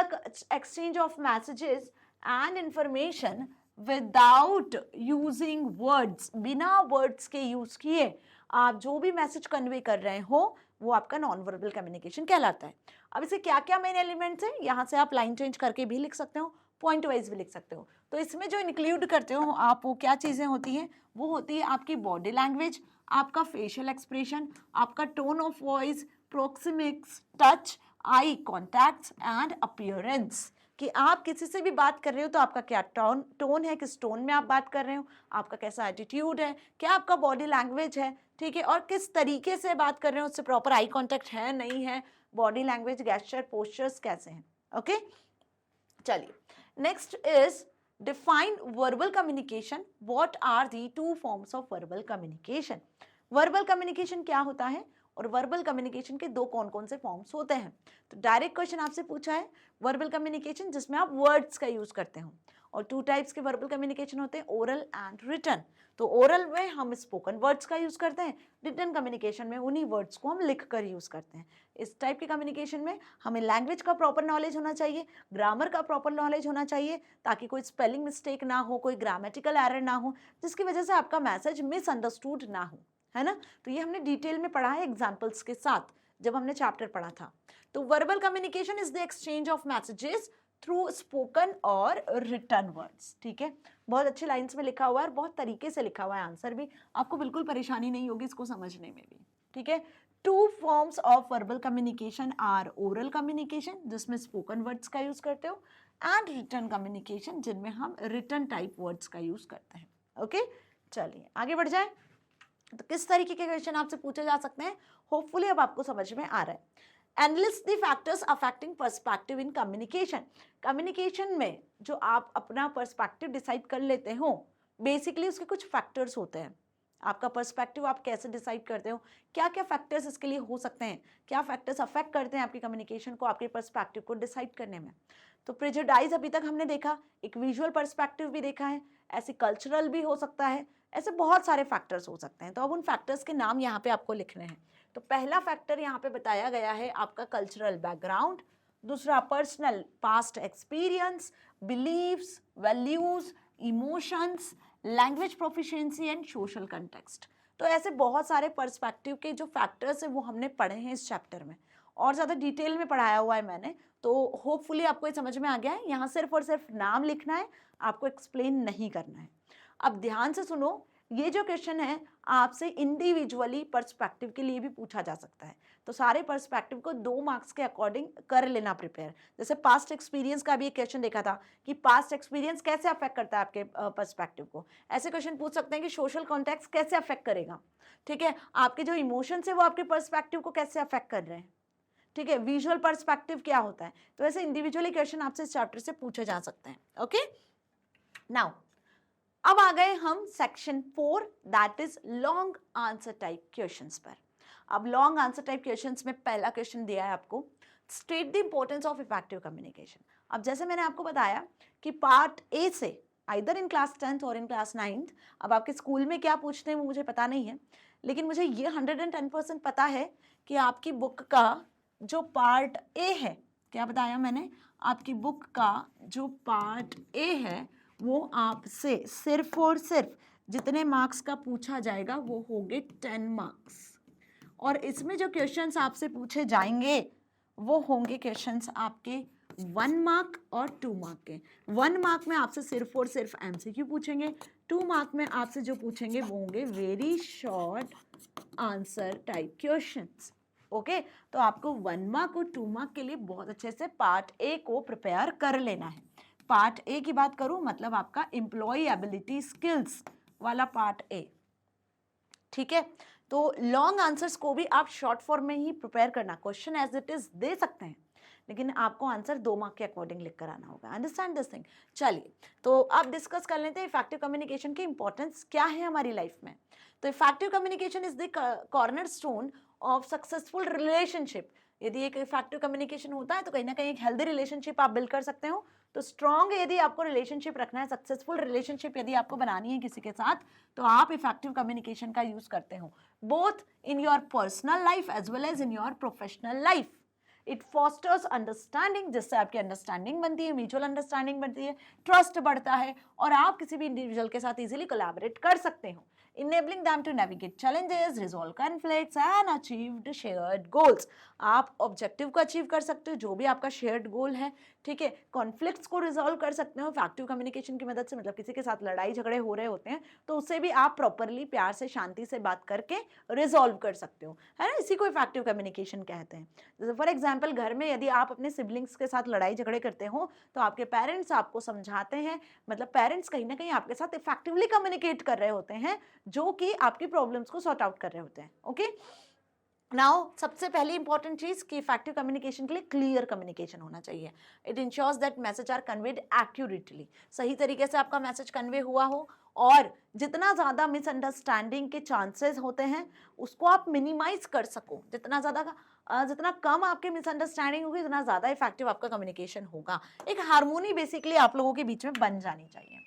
exchange of messages and information without using words। बिना words के यूज किए आप जो भी मैसेज कन्वे कर रहे हो वो आपका नॉन वर्बल कम्युनिकेशन कहलाता है। अब इसे क्या क्या मेन एलिमेंट्स हैं, यहाँ से आप लाइन चेंज करके भी लिख सकते हो, पॉइंट वाइज भी लिख सकते हो। तो इसमें जो इंक्लूड करते हो आप, वो क्या चीज़ें होती हैं, वो होती है आपकी बॉडी लैंग्वेज, आपका फेशियल एक्सप्रेशन, आपका tone of voice, proxemics, touch, eye contacts and appearance. कि आप किसी से भी बात कर रहे हो तो आपका क्या टोन है, किस टोन में आप बात कर रहे हो, आपका कैसा एटीट्यूड है, क्या आपका बॉडी लैंग्वेज है, ठीक है, और किस तरीके से बात कर रहे हो, उससे प्रॉपर आई कॉन्टैक्ट है नहीं है, बॉडी लैंग्वेज, गेस्चर, पोस्चर्स कैसे हैं। ओके, चलिए next is define verbal communication. What are the two forms of verbal communication. Verbal communication क्या होता है और वर्बल कम्युनिकेशन के दो कौन कौन से फॉर्म्स होते हैं। तो डायरेक्ट क्वेश्चन आपसे पूछा है वर्बल कम्युनिकेशन जिसमें आप वर्ड्स का यूज करते हो, और टू टाइप्स के वर्बल कम्युनिकेशन होते हैं, ओरल एंड रिटन। तो ओरल में हम स्पोकन वर्ड्स का यूज करते हैं, रिटन कम्युनिकेशन में उन्हीं वर्ड्स को हम लिख कर यूज करते हैं। इस टाइप के कम्युनिकेशन में हमें लैंग्वेज का प्रॉपर नॉलेज होना चाहिए, ग्रामर का प्रॉपर नॉलेज होना चाहिए, ताकि कोई स्पेलिंग मिस्टेक ना हो, कोई ग्रामेटिकल एरर ना हो, जिसकी वजह से आपका मैसेज मिसअंडरस्टूड ना हो, है ना। तो ये हमने डिटेल में पढ़ा है एग्जाम्पल्स के साथ जब हमने चैप्टर पढ़ा था। तो verbal communication is the exchange of messages through spoken और रिटन वर्ड्स। ठीक है, बहुत अच्छे लाइंस में लिखा हुआ है और बहुत तरीके से लिखा हुआ है आंसर भी, आपको बिल्कुल परेशानी नहीं होगी इसको समझने में भी। ठीक है, two forms of verbal communication are oral communication जिसमें स्पोकन वर्ड्स का यूज करते हो, एंड रिटन कम्युनिकेशन जिनमें हम रिटन टाइप वर्ड्स का यूज करते हैं। ओके, चलिए आगे बढ़ जाए। तो किस तरीके के क्वेश्चन आपसे पूछे जा सकते हैं, होपफुली अब आपको समझ में आ रहा है। Analyst the factors affecting perspective in communication. Communication में जो आप अपना पर्सपेक्टिव डिसाइड कर लेते हो, बेसिकली उसके कुछ फैक्टर्स होते हैं। आपका पर्सपेक्टिव आप कैसे डिसाइड करते हो, क्या क्या फैक्टर्स इसके लिए हो सकते हैं, क्या फैक्टर्स अफेक्ट करते हैं आपकी कम्युनिकेशन को, आपके पर्सपेक्टिव को डिसाइड करने में। तो प्रेजुडाइज अभी तक हमने देखा, एक विजुअल पर्सपेक्टिव भी देखा है, ऐसे कल्चरल भी हो सकता है, ऐसे बहुत सारे फैक्टर्स हो सकते हैं। तो अब उन फैक्टर्स के नाम यहाँ पे आपको लिखने हैं। तो पहला फैक्टर यहाँ पे बताया गया है आपका कल्चरल बैकग्राउंड, दूसरा personal past experience, beliefs, values, emotions, language proficiency and social context. तो ऐसे बहुत सारे पर्सपेक्टिव के जो फैक्टर्स हैं वो हमने पढ़े हैं इस चैप्टर में, और ज़्यादा डिटेल में पढ़ाया हुआ है मैंने, तो होपफुली आपको ये समझ में आ गया है। यहाँ सिर्फ और सिर्फ नाम लिखना है, आपको एक्सप्लेन नहीं करना है। अब ध्यान से सुनो, ये जो क्वेश्चन है आपसे इंडिविजुअली पर्सपेक्टिव के लिए भी पूछा जा सकता है। तो सारे पर्सपेक्टिव को 2 मार्क्स के अकॉर्डिंग कर लेना प्रिपेयर। जैसे पास्ट एक्सपीरियंस का भी एक क्वेश्चन देखा था कि पास्ट एक्सपीरियंस कैसे अफेक्ट करता है आपके पर्सपेक्टिव को। ऐसे क्वेश्चन पूछ सकते हैं कि सोशल कॉन्टेक्स्ट कैसे अफेक्ट करेगा। ठीक है, आपके जो इमोशंस है वो आपके पर्सपेक्टिव को कैसे अफेक्ट कर रहे हैं। ठीक है, विजुअल पर्सपेक्टिव क्या होता है। तो ऐसे इंडिविजुअली क्वेश्चन आपसे इस चैप्टर से पूछे जा सकते हैं। ओके, नाउ अब आ गए हम section 4 that is long answer type questions पर। अब लॉन्ग आंसर टाइप क्वेश्चंस में पहला क्वेश्चन दिया है आपको, state the importance of effective communication. अब जैसे मैंने आपको बताया कि पार्ट ए से आइदर इन क्लास 10th और इन क्लास 9th, अब आपके स्कूल में क्या पूछते हैं वो मुझे पता नहीं है, लेकिन मुझे ये 110% पता है कि आपकी बुक का जो पार्ट ए है, क्या बताया मैंने, आपकी बुक का जो पार्ट ए है वो आपसे सिर्फ और सिर्फ जितने मार्क्स का पूछा जाएगा वो होंगे 10 मार्क्स, और इसमें जो क्वेश्चंस आपसे पूछे जाएंगे वो होंगे क्वेश्चंस आपके 1 मार्क और 2 मार्क के। 1 मार्क में आपसे सिर्फ और सिर्फ एमसीक्यू पूछेंगे, 2 मार्क में आपसे जो पूछेंगे वो होंगे very short answer type questions. Okay, तो आपको 1 मार्क और 2 मार्क के लिए बहुत अच्छे से पार्ट ए को प्रिपेयर कर लेना है। पार्ट ए की बात करूं मतलब आपका एम्प्लॉय एबिलिटी स्किल्स वाला पार्ट ए, ठीक है। तो लॉन्ग आंसर्स को भी आप शॉर्ट फॉर्म में ही प्रिपेयर करना, क्वेश्चन एज इट इज दे सकते हैं लेकिन आपको आंसर 2 मार्क के अकॉर्डिंग लिख कर आना होगा। Understand this thing. चलिए, तो आप डिस्कस कर लेते हैं इफेक्टिव कम्युनिकेशन की इंपॉर्टेंस क्या है हमारी लाइफ में। तो effective communication is the corner stone of successful relationship. यदि एक इफेक्टिव कम्युनिकेशन होता है तो कहीं ना कहीं एक हेल्दी रिलेशनशिप आप बिल्ड कर सकते हो। तो स्ट्रॉन्ग यदि आपको रिलेशनशिप रखना है, सक्सेसफुल रिलेशनशिप यदि आपको बनानी है किसी के साथ, तो आप इफेक्टिव कम्युनिकेशन का यूज करते हो both in your personal life as well as in your professional life. It fosters understanding, जिससे आपकी अंडरस्टैंडिंग बनती है, म्यूचुअल अंडरस्टैंडिंग बनती है, ट्रस्ट बढ़ता है और आप किसी भी इंडिविजुअल के साथ इजीली कोलैबोरेट कर सकते हो, enabling them to navigate challenges, resolve conflicts and achieve shared goals। आप ऑब्जेक्टिव को अचीव कर सकते हो, जो भी आपका शेयर्ड गोल है, ठीक है। कॉन्फ्लिक्ट्स को रिजॉल्व कर सकते हो इफेक्टिव कम्युनिकेशन की मदद से, मतलब किसी के साथ लड़ाई झगड़े हो रहे होते हैं तो उससे भी आप प्रॉपरली प्यार से शांति से बात करके रिजॉल्व कर सकते हो, है ना। इसी को इफेक्टिव कम्युनिकेशन कहते हैं। जैसे फॉर एग्जाम्पल घर में यदि आप अपने सिबलिंग्स के साथ लड़ाई झगड़े करते हो तो आपके पेरेंट्स आपको समझाते हैं, मतलब पेरेंट्स कहीं ना कहीं आपके साथ इफेक्टिवली कम्युनिकेट कर रहे होते हैं, जो कि आपकी प्रॉब्लम्स को सॉर्ट आउट कर रहे होते हैं। ओके, नाउ सबसे पहली इंपॉर्टेंट चीज कि इफेक्टिव कम्युनिकेशन के लिए क्लियर कम्युनिकेशन होना चाहिए। It ensures that message are conveyed accurately, सही तरीके से आपका मैसेज कन्वे हुआ हो और जितना ज्यादा मिसअंडरस्टैंडिंग के चांसेस होते हैं उसको आप मिनिमाइज कर सको। जितना कम आपके मिसअंडरस्टैंडिंग होगी उतना ज्यादा इफेक्टिव आपका कम्युनिकेशन होगा। एक हार्मोनी बेसिकली आप लोगों के बीच में बन जानी चाहिए।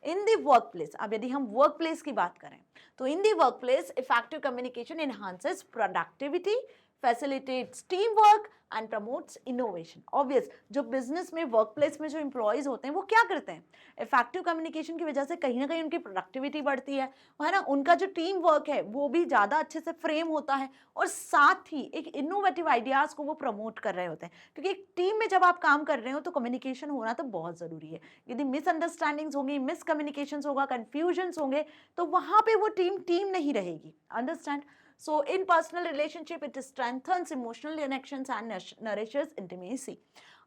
इन दी वर्क प्लेस, अब यदि हम वर्क प्लेस की बात करें तो in the work place effective communication enhances productivity, facilitates team work and promotes innovation. Obvious, जो बिजनेस में वर्क प्लेस में जो एम्प्लॉयज होते हैं वो क्या करते हैं, इफेक्टिव कम्युनिकेशन की वजह से कहीं ना कहीं उनकी प्रोडक्टिविटी बढ़ती है ना, उनका जो टीम वर्क है वो भी ज़्यादा अच्छे से फ्रेम होता है और साथ ही एक इनोवेटिव आइडियाज़ को वो प्रमोट कर रहे होते हैं। क्योंकि एक टीम में जब आप काम कर रहे हो तो कम्युनिकेशन होना तो बहुत ज़रूरी है। यदि मिसअंडरस्टैंडिंग्स होंगी, मिसकम्युनिकेशन होगा, कन्फ्यूजन्स होंगे तो वहाँ पे वो टीम नहीं रहेगी। Understand? So in personal relationship, it strengthens emotional connections and nourishes intimacy.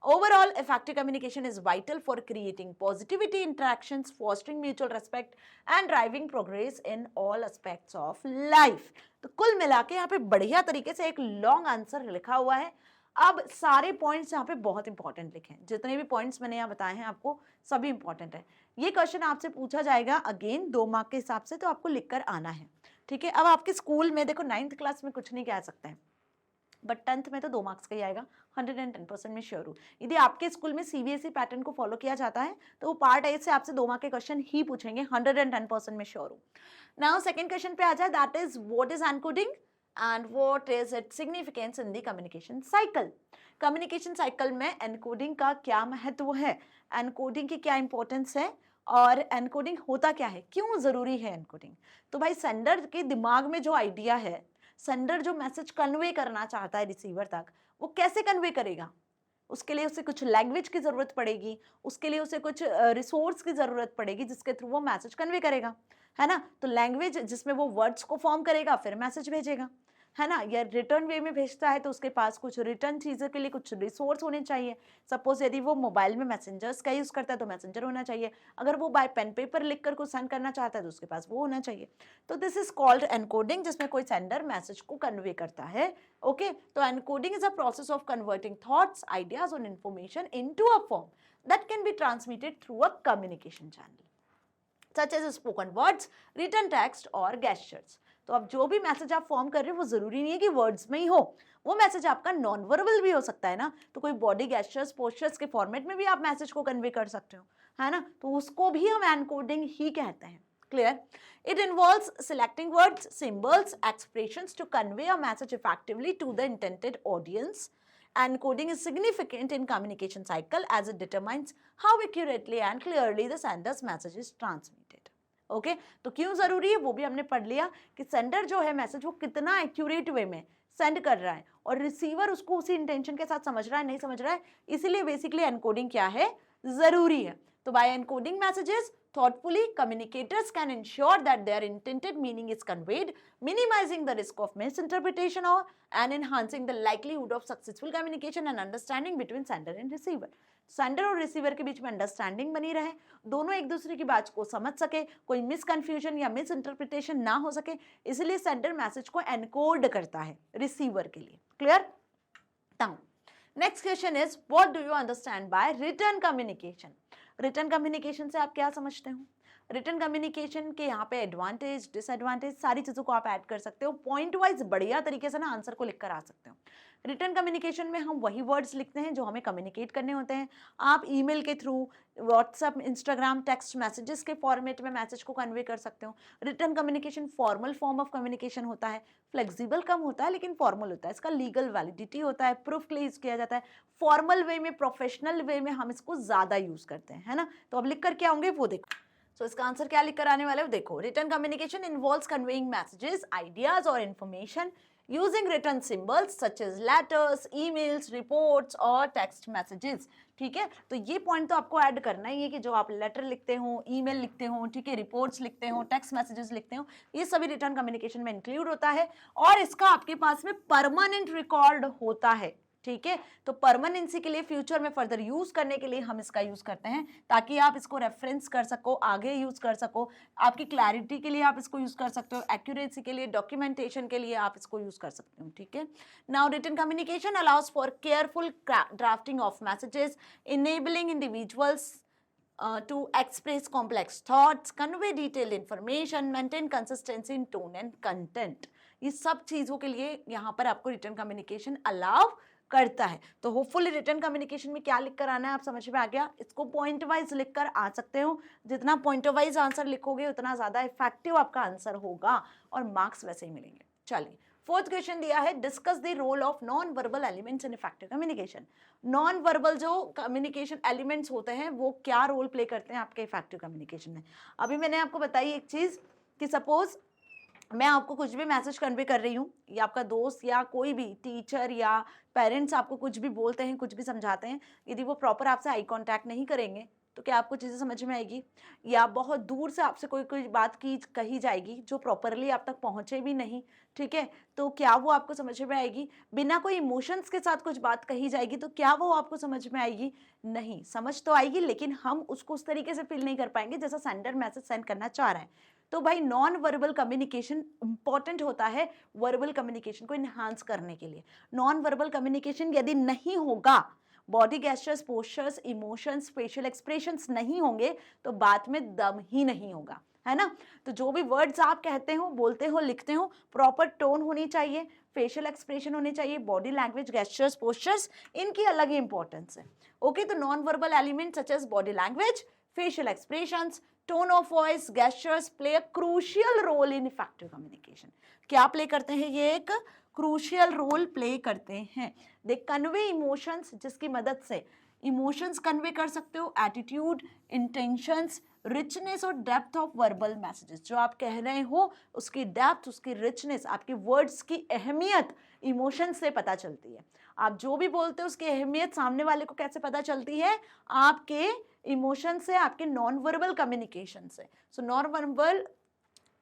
Overall, effective communication is vital for creating positivity interactions, fostering mutual respect, and driving progress in all aspects of life. तो कुल मिला के यहाँ पे बढ़िया तरीके से एक लॉन्ग आंसर लिखा हुआ है। अब सारे पॉइंट्स यहाँ पे बहुत इंपॉर्टेंट लिखे हैं, जितने भी पॉइंट्स मैंने यहाँ बताए हैं आपको सभी इंपॉर्टेंट है। ये क्वेश्चन आपसे पूछा जाएगा अगेन 2 मार्क के हिसाब से, तो आपको लिखकर आना है, ठीक है। अब आपके स्कूल में देखो 9th क्लास में कुछ नहीं कह सकते हैं, बट 10th में तो 2 मार्क्स का ही आएगा, 110% में श्योर हूँ। यदि आपके स्कूल में सीबीएसई पैटर्न को फॉलो किया जाता है तो वो पार्ट ए से आपसे 2 मार्क के क्वेश्चन ही पूछेंगे, 110% में श्योर हूँ। नाउ सेकंड क्वेश्चन पे आ जाए, that is what is encoding and what is its significance in the communication cycle. Communication cycle में एनकोडिंग का क्या महत्व है, एनकोडिंग की क्या इंपॉर्टेंस है और एनकोडिंग होता क्या है, क्यों जरूरी है एनकोडिंग। तो भाई सेंडर के दिमाग में जो आइडिया है, सेंडर जो मैसेज कन्वे करना चाहता है रिसीवर तक, वो कैसे कन्वे करेगा, उसके लिए उसे कुछ लैंग्वेज की जरूरत पड़ेगी, उसके लिए उसे कुछ रिसोर्स की जरूरत पड़ेगी जिसके थ्रू वो मैसेज कन्वे करेगा, है ना। तो लैंग्वेज जिसमें वो वर्ड्स को फॉर्म करेगा फिर मैसेज भेजेगा, है ना। या रिटर्न वे में भेजता है तो उसके पास कुछ रिटर्न चीज़ों के लिए कुछ रिसोर्स होने चाहिए। सपोज यदि वो मोबाइल में मैसेंजर्स का यूज़ करता है तो मैसेंजर होना चाहिए, अगर वो बाय पेन पेपर लिख कर कुछ सेंड करना चाहता है तो उसके पास वो होना चाहिए। तो दिस इज कॉल्ड एनकोडिंग, जिसमें कोई सेंडर मैसेज को कन्वे करता है। ओके, तो encoding is a process of converting thoughts, ideas और information into a form that can be transmitted through a communication channel such as spoken words, written text और gestures. तो अब जो भी मैसेज आप फॉर्म कर रहे हो वो जरूरी नहीं है कि वर्ड्स में ही हो, वो मैसेज आपका नॉन वर्बल भी हो सकता है ना। तो कोई बॉडी गेस्चर्स, पोस्चर्स के फॉर्मेट में भी आप मैसेज को कन्वे कर सकते हो, है ना। तो उसको भी हम एनकोडिंग ही कहते हैं। Clear? It involves selecting words, symbols, expressions to convey a message effectively to the intended audience. Encoding is significant in communication cycle as it determines how accurately and clearly the sender's message is transmitted. Okay, तो क्यों जरूरी है वो भी हमने पढ़ लिया कि सेंडर जो है मैसेज वो कितना एक्यूरेट वे में सेंड कर रहा है और रिसीवर उसको उसी इंटेंशन के साथ समझ रहा है नहीं समझ रहा है, इसीलिए बेसिकली एनकोडिंग क्या है, जरूरी है। तो by encoding messages thoughtfully, communicators can ensure that their intended meaning is conveyed, minimizing the risk of misinterpretation or and enhancing the likelihood of successful communication and understanding between sender and receiver. Sender और receiver के बीच में understanding बनी रहे, दोनों एक दूसरे की बात को समझ सके, कोई मिसकंफ्यूजन या मिस इंटरप्रिटेशन ना हो सके, इसलिए सेंडर मैसेज को एनकोड करता है रिसीवर के लिए। Clear? Now next question is what do you understand bye return communication. Return communication से आप क्या समझते हो? रिटर्न कम्युनिकेशन के यहाँ पे एडवांटेज डिसएडवांटेज सारी चीज़ों को आप ऐड कर सकते हो, पॉइंट वाइज बढ़िया तरीके से ना आंसर को लिखकर आ सकते हो। रिटर्न कम्युनिकेशन में हम वही वर्ड्स लिखते हैं जो हमें कम्युनिकेट करने होते हैं। आप ईमेल के through, WhatsApp, Instagram, text messages के फॉर्मेट में मैसेज को कन्वे कर सकते हो। Return communication formal form of communication होता है, फ्लेक्सिबल कम होता है लेकिन फॉर्मल होता है, इसका लीगल वैलिडिटी होता है, प्रूफ के लिए यूज किया जाता है। फॉर्मल वे में, प्रोफेशनल वे में हम इसको ज़्यादा यूज़ करते हैं, है ना। तो अब लिख कर क्या होंगे वो देखो। सो इसका आंसर क्या लिख कर आने वाले हो देखो। Return communication involves conveying messages, ideas और information using written symbols such as letters, emails, reports और text messages। ठीक है, तो ये पॉइंट तो आपको ऐड करना ही है कि जो आप लेटर लिखते हो, ईमेल लिखते हो, ठीक है, रिपोर्ट्स लिखते हो, टेक्स्ट मैसेजेस लिखते हो, ये सभी रिटर्न कम्युनिकेशन में इंक्लूड होता है और इसका आपके पास में परमानेंट रिकॉर्ड होता है। ठीक है, तो परमानेंसी के लिए फ्यूचर में फर्दर यूज करने के लिए हम इसका यूज करते हैं ताकि आप इसको रेफरेंस कर सको, आगे यूज कर सको, आपकी क्लैरिटी के लिए आप इसको यूज कर सकते हो, एक्यूरेसी के लिए, डॉक्यूमेंटेशन के लिए आप इसको यूज कर सकते हो। ठीक है, now written communication allows for careful drafting of messages, enabling individuals to express complex thoughts, convey detailed information, maintain consistency in tone and content। ये सब चीज़ों के लिए यहाँ पर आपको रिटर्न कम्युनिकेशन अलाउ करता है। तो होपफुली रिटर्न कम्युनिकेशन में क्या लिख कर आना है आप समझ में आ गया। इसको पॉइंट वाइज लिख कर आ सकते हो, जितना पॉइंट वाइज आंसर लिखोगे उतना ज़्यादा इफेक्टिव आपका आंसर होगा और मार्क्स वैसे ही मिलेंगे। चलिए, फोर्थ क्वेश्चन दिया है, discuss the role of non verbal elements in effective communication. Non verbal जो कम्युनिकेशन एलिमेंट्स होते हैं वो क्या रोल प्ले करते हैं आपके इफेक्टिव कम्युनिकेशन में। अभी मैंने आपको बताई एक चीज़ कि सपोज मैं आपको कुछ भी मैसेज कन्वे कर रही हूँ, या आपका दोस्त या कोई भी टीचर या पेरेंट्स आपको कुछ भी बोलते हैं, कुछ भी समझाते हैं, यदि वो प्रॉपर आपसे आई कांटेक्ट नहीं करेंगे तो क्या आपको चीज़ें समझ में आएगी? या बहुत दूर से आपसे कोई बात कही जाएगी जो प्रॉपरली आप तक पहुँचे भी नहीं, ठीक है, तो क्या वो आपको समझ में आएगी? बिना कोई इमोशंस के साथ कुछ बात कही जाएगी तो क्या वो आपको समझ में आएगी? नहीं, समझ तो आएगी लेकिन हम उसको उस तरीके से फील नहीं कर पाएंगे जैसा सेंडर मैसेज सेंड करना चाह रहा है। तो भाई नॉन वर्बल कम्युनिकेशन इंपॉर्टेंट होता है वर्बल कम्युनिकेशन को इन्हांस करने के लिए। नॉन वर्बल कम्युनिकेशन यदि नहीं होगा, body gestures, postures, emotions, facial expressions नहीं होंगे तो बात में दम ही नहीं होगा, है ना। तो जो भी वर्ड्स आप कहते हो, बोलते हो, लिखते हो, प्रॉपर टोन होनी चाहिए, फेशियल एक्सप्रेशन होने चाहिए, बॉडी लैंग्वेज, गेस्चर्स, पोस्चर्स, इनकी अलग ही इंपॉर्टेंस है। ओके, तो non verbal element such as body language, facial expressions, tone of voice, gestures play a crucial role in effective communication। क्या प्ले करते हैं? ये एक क्रूशियल रोल प्ले करते हैं। दे कन्वे इमोशंस, जिसकी मदद से इमोशंस कन्वे कर सकते हो, एटीट्यूड, इंटेंशंस, रिचनेस और डेप्थ ऑफ वर्बल मैसेजेस। जो आप कह रहे हो उसकी डेप्थ, उसकी रिचनेस, आपके वर्ड्स की अहमियत इमोशंस से पता चलती है। आप जो भी बोलते हो उसकी अहमियत सामने वाले को कैसे पता चलती है? आपके इमोशन से, आपके नॉन वर्बल कम्युनिकेशन से। So non verbal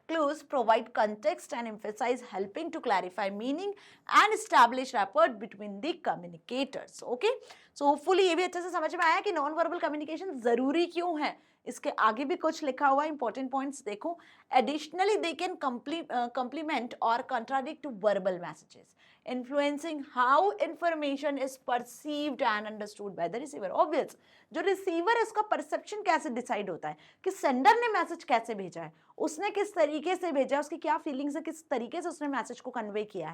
clues provide context and emphasize, helping to clarify meaning and establish rapport between the communicators। Okay, so hopefully ये भी अच्छे से समझ में आया कि नॉन वर्बल कम्युनिकेशन जरूरी क्यों है। इसके आगे भी कुछ लिखा हुआ है, इंपॉर्टेंट पॉइंट्स देखो। Additionally they can complement or contradict verbal messages, influencing how information is perceived and understood by the receiver। Obvious, जो रिसीवर है उसका परसेप्शन कैसे डिसाइड होता है कि सेंडर ने मैसेज कैसे भेजा है, उसने किस तरीके से भेजा है, उसकी क्या फीलिंग्स है, किस तरीके से उसने मैसेज को कन्वे किया